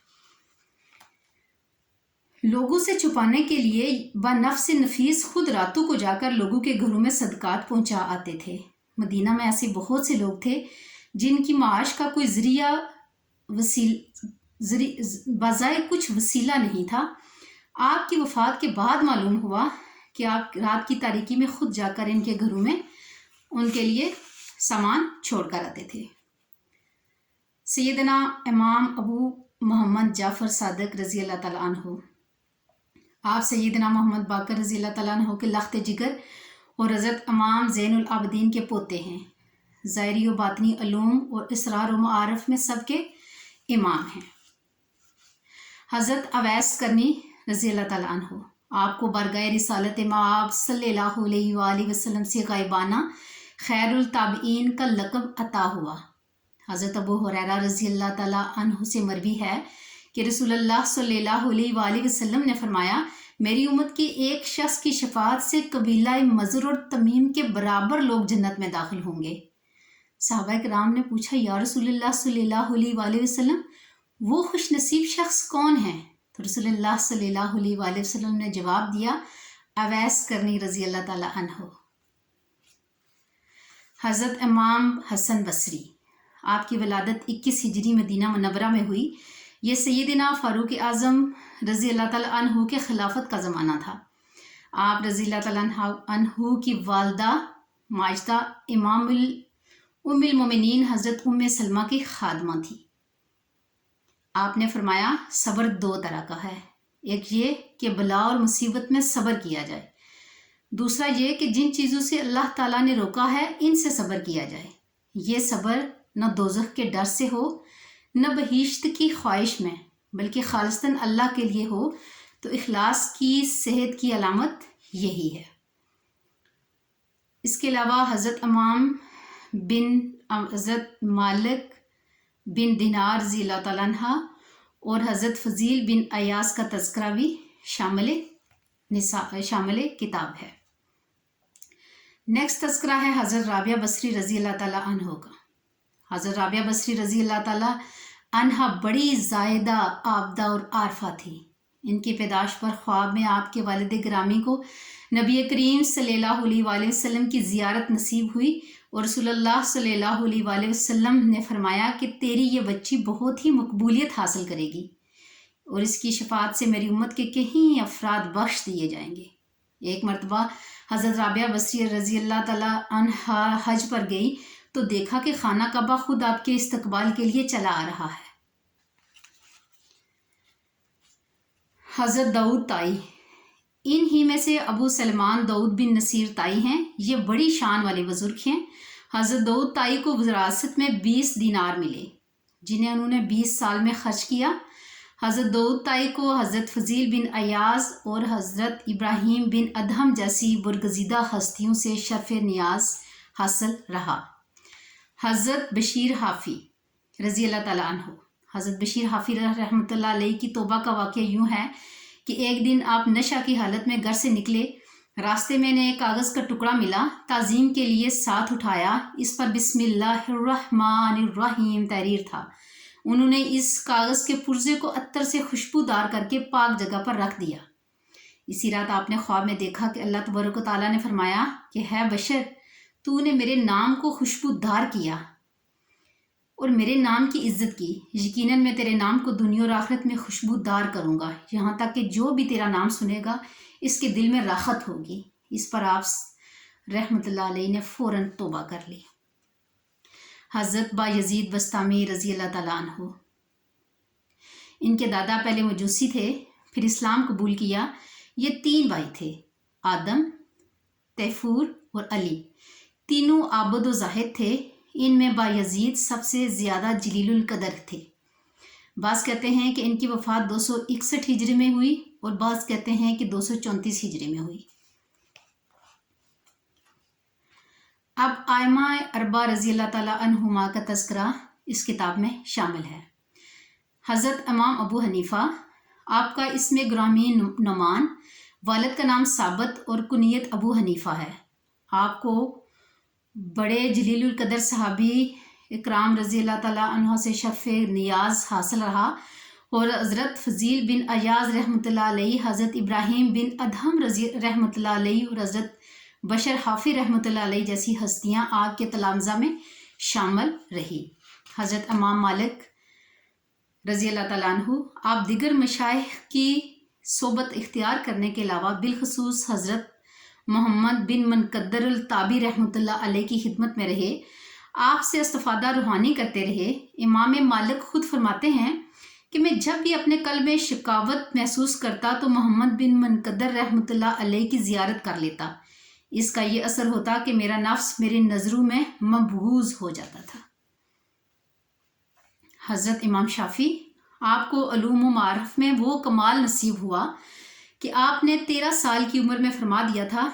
لوگوں سے چھپانے کے لیے بنفس نفیس خود راتوں کو جا کر لوگوں کے گھروں میں صدقات پہنچا آتے تھے۔ مدینہ میں ایسے بہت سے لوگ تھے جن کی معاش کا کوئی بظاہر کچھ وسیلہ نہیں تھا۔ آپ کی وفات کے بعد معلوم ہوا کہ آپ رات کی تاریکی میں خود جا کر ان کے گھروں میں ان کے لیے سامان چھوڑ کر آتے تھے۔ سیدنا امام ابو محمد جعفر صادق رضی اللہ تعالیٰ عنہ، آپ سیدنا محمد باقر رضی اللہ تعالیٰ عنہ کے لخت جگر اور حضرت امام زین العابدین کے پوتے ہیں۔ ظاہری و باطنی علوم اور اسرار و معارف میں سب کے امام ہیں۔ حضرت اویس کرنی رضی اللہ تعالیٰ عنہ، آپ کو برگاہ رسالت مآب صلی اللہ علیہ وآلہ وسلم سے غائبانہ خیر التابعین کا لقب عطا ہوا۔ حضرت ابو ہریرہ رضی اللہ تعالیٰ عنہ سے مروی ہے کہ رسول اللہ صلی اللہ علیہ وآلہ وسلم نے فرمایا، میری امت کے ایک شخص کی شفاعت سے قبیلہ مضر اور تمیم کے برابر لوگ جنت میں داخل ہوں گے۔ صحابہ کرام نے پوچھا، یا رسول اللہ صلی اللہ علیہ وآلہ وسلم، وہ خوش نصیب شخص کون ہیں؟ تو رسول اللہ صلی اللہ علیہ وآلہ وسلم نے جواب دیا، اویس کرنی رضی اللہ تعالیٰ عنہ۔ حضرت امام حسن بصری، آپ کی ولادت 21 ہجری مدینہ منورہ میں ہوئی۔ یہ سیدنا فاروق اعظم رضی اللہ تعالیٰ عنہ کے خلافت کا زمانہ تھا۔ آپ رضی اللہ تعالیٰ عنہ کی والدہ ماجدہ ام المومنین حضرت ام سلمہ کی خادمہ تھی۔ آپ نے فرمایا، صبر دو طرح کا ہے، ایک یہ کہ بلا اور مصیبت میں صبر کیا جائے، دوسرا یہ کہ جن چیزوں سے اللہ تعالیٰ نے روکا ہے ان سے صبر کیا جائے۔ یہ صبر نہ دوزخ کے ڈر سے ہو نہ بہشت کی خواہش میں، بلکہ خالصتاً اللہ کے لیے ہو، تو اخلاص کی صحت کی علامت یہی ہے۔ اس کے علاوہ حضرت حضرت مالک بن دینار رضی اللہ تعالیٰ عنہ اور حضرت فضیل بن ایاس کا تذکرہ بھی شامل کتاب ہے۔ نیکسٹ تذکرہ ہے حضرت رابعہ بصری رضی اللہ تعالیٰ عنہ کا۔ حضرت رابعہ بصری رضی اللہ تعالیٰ عنہ بڑی زاہدہ، عابدہ اور عارفہ تھی۔ ان کی پیدائش پر خواب میں آپ کے والد گرامی کو نبی کریم صلی اللہ علیہ وآلہ وسلم کی زیارت نصیب ہوئی اور رسول اللہ صلی اللہ علیہ وآلہ وسلم نے فرمایا کہ تیری یہ بچی بہت ہی مقبولیت حاصل کرے گی اور اس کی شفاعت سے میری امت کے کئی افراد بخش دیے جائیں گے۔ ایک مرتبہ حضرت رابعہ بصری رضی اللہ تعالیٰ عنہا حج پر گئی تو دیکھا کہ خانہ کعبہ خود آپ کے استقبال کے لیے چلا آ رہا ہے۔ حضرت داؤد تائی، ان ہی میں سے ابو سلمان داؤد بن نصیر تائی ہیں۔ یہ بڑی شان والے بزرگ ہیں۔ حضرت داؤد تائی کو وراثت میں 20 دینار ملے جنہیں انہوں نے 20 سال میں خرچ کیا۔ حضرت داؤد تائی کو حضرت فضیل بن ایاز اور حضرت ابراہیم بن ادہم جیسی برگزیدہ ہستیوں سے شرف نیاز حاصل رہا۔ حضرت بشیر حافی رضی اللہ تعالیٰ عنہ، حضرت بشیر حافی رحمۃ اللہ علیہ کی توبہ کا واقعہ یوں ہے کہ ایک دن آپ نشہ کی حالت میں گھر سے نکلے، راستے میں نے ایک کاغذ کا ٹکڑا ملا، تعظیم کے لیے ساتھ اٹھایا، اس پر بسم اللہ الرحمن الرحیم تحریر تھا۔ انہوں نے اس کاغذ کے پرزے کو عطر سے خوشبودار کر کے پاک جگہ پر رکھ دیا۔ اسی رات آپ نے خواب میں دیکھا کہ اللہ تبارک و تعالیٰ نے فرمایا کہ ہے بشر، تو نے میرے نام کو خوشبودار کیا اور میرے نام کی عزت کی، یقیناً میں تیرے نام کو دنیا اور آخرت میں خوشبودار کروں گا، یہاں تک کہ جو بھی تیرا نام سنے گا اس کے دل میں راحت ہوگی۔ اس پر آپ رحمۃ اللہ علیہ نے فوراً توبہ کر لی۔ حضرت با یزید بستامی رضی اللہ تعالیٰ عنہ، ان کے دادا پہلے مجوسی تھے، پھر اسلام قبول کیا۔ یہ 3 بھائی تھے، آدم، تیفور اور علی، تینوں عابد و زاہد تھے۔ ان میں با یزید سب سے زیادہ جلیل القدر تھے۔ بعض کہتے ہیں کہ ان کی وفات 261 ہجری میں ہوئی اور بعض کہتے ہیں کہ 234 ہجری میں ہوئی۔ اب ائمہ اربعہ رضی اللہ تعالیٰ عنہما کا تذکرہ اس کتاب میں شامل ہے۔ حضرت امام ابو حنیفہ، آپ کا اسم گرامی نعمان، والد کا نام ثابت اور کنیت ابو حنیفہ ہے۔ آپ کو بڑے جلیل القدر صحابی اکرام رضی اللہ تعالیٰ عنہ سے شرف نیاز حاصل رہا اور حضرت فضیل بن ایاز رحمۃ اللہ علیہ، حضرت ابراہیم بن ادہم رحمۃ اللہ علیہ اور حضرت بشر حافی رحمۃ اللہ علیہ جیسی ہستیاں آپ کے تلامذہ میں شامل رہی۔ حضرت امام مالک رضی اللہ تعالیٰ عنہ، آپ دیگر مشائخ کی صحبت اختیار کرنے کے علاوہ بالخصوص حضرت محمد بن منقدر الطابی رحمۃ اللہ علیہ کی خدمت میں رہے، آپ سے استفادہ روحانی کرتے رہے۔ امام مالک خود فرماتے ہیں کہ میں جب بھی اپنے قلب میں شکاوت محسوس کرتا تو محمد بن منقدر رحمۃ اللہ علیہ کی زیارت کر لیتا۔ اس کا یہ اثر ہوتا کہ میرا نفس میری نظروں میں مبغوض ہو جاتا تھا۔ حضرت امام شافعی، آپ کو علوم و معارف میں وہ کمال نصیب ہوا کہ آپ نے 13 سال کی عمر میں فرما دیا تھا،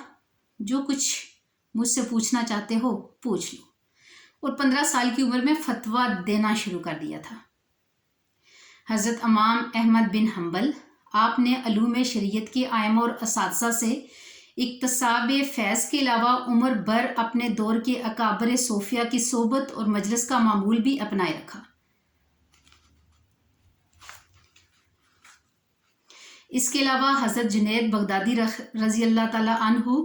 جو کچھ مجھ سے پوچھنا چاہتے ہو پوچھ لو، اور 15 سال کی عمر میں فتویٰ دینا شروع کر دیا تھا۔ حضرت امام احمد بن حنبل، آپ نے علوم شریعت کے ائمہ اور اساتذہ سے اکتساب فیض کے علاوہ عمر بھر اپنے دور کے اکابر صوفیہ کی صحبت اور مجلس کا معمول بھی اپنائے رکھا۔ اس کے علاوہ حضرت جنید بغدادی رضی اللہ تعالیٰ عنہ،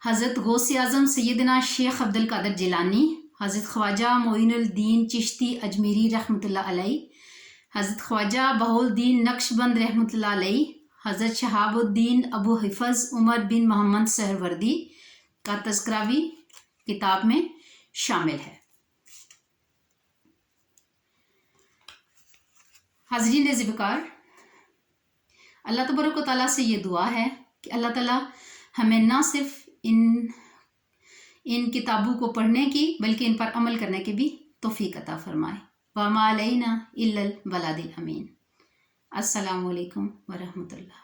حضرت غوث اعظم سیدنا شیخ عبد القادر جیلانی، حضرت خواجہ معین الدین چشتی اجمیری رحمۃ اللہ علیہ، حضرت خواجہ بہاء الدین نقشبند رحمۃ اللہ علیہ، حضرت شہاب الدین ابو حفظ عمر بن محمد سہروردی کا تذکرہ بھی کتاب میں شامل ہے۔ حاضرین عزیز وقار، اللہ تبارک و تعالیٰ سے یہ دعا ہے کہ اللہ تعالیٰ ہمیں نہ صرف ان کتابوں کو پڑھنے کی بلکہ ان پر عمل کرنے کی بھی توفیق عطا فرمائے۔ وَمَا عَلَيْنَا إِلَّا الْبَلَاغُ الْمُبِينُ۔ السلام علیکم ورحمۃ اللہ۔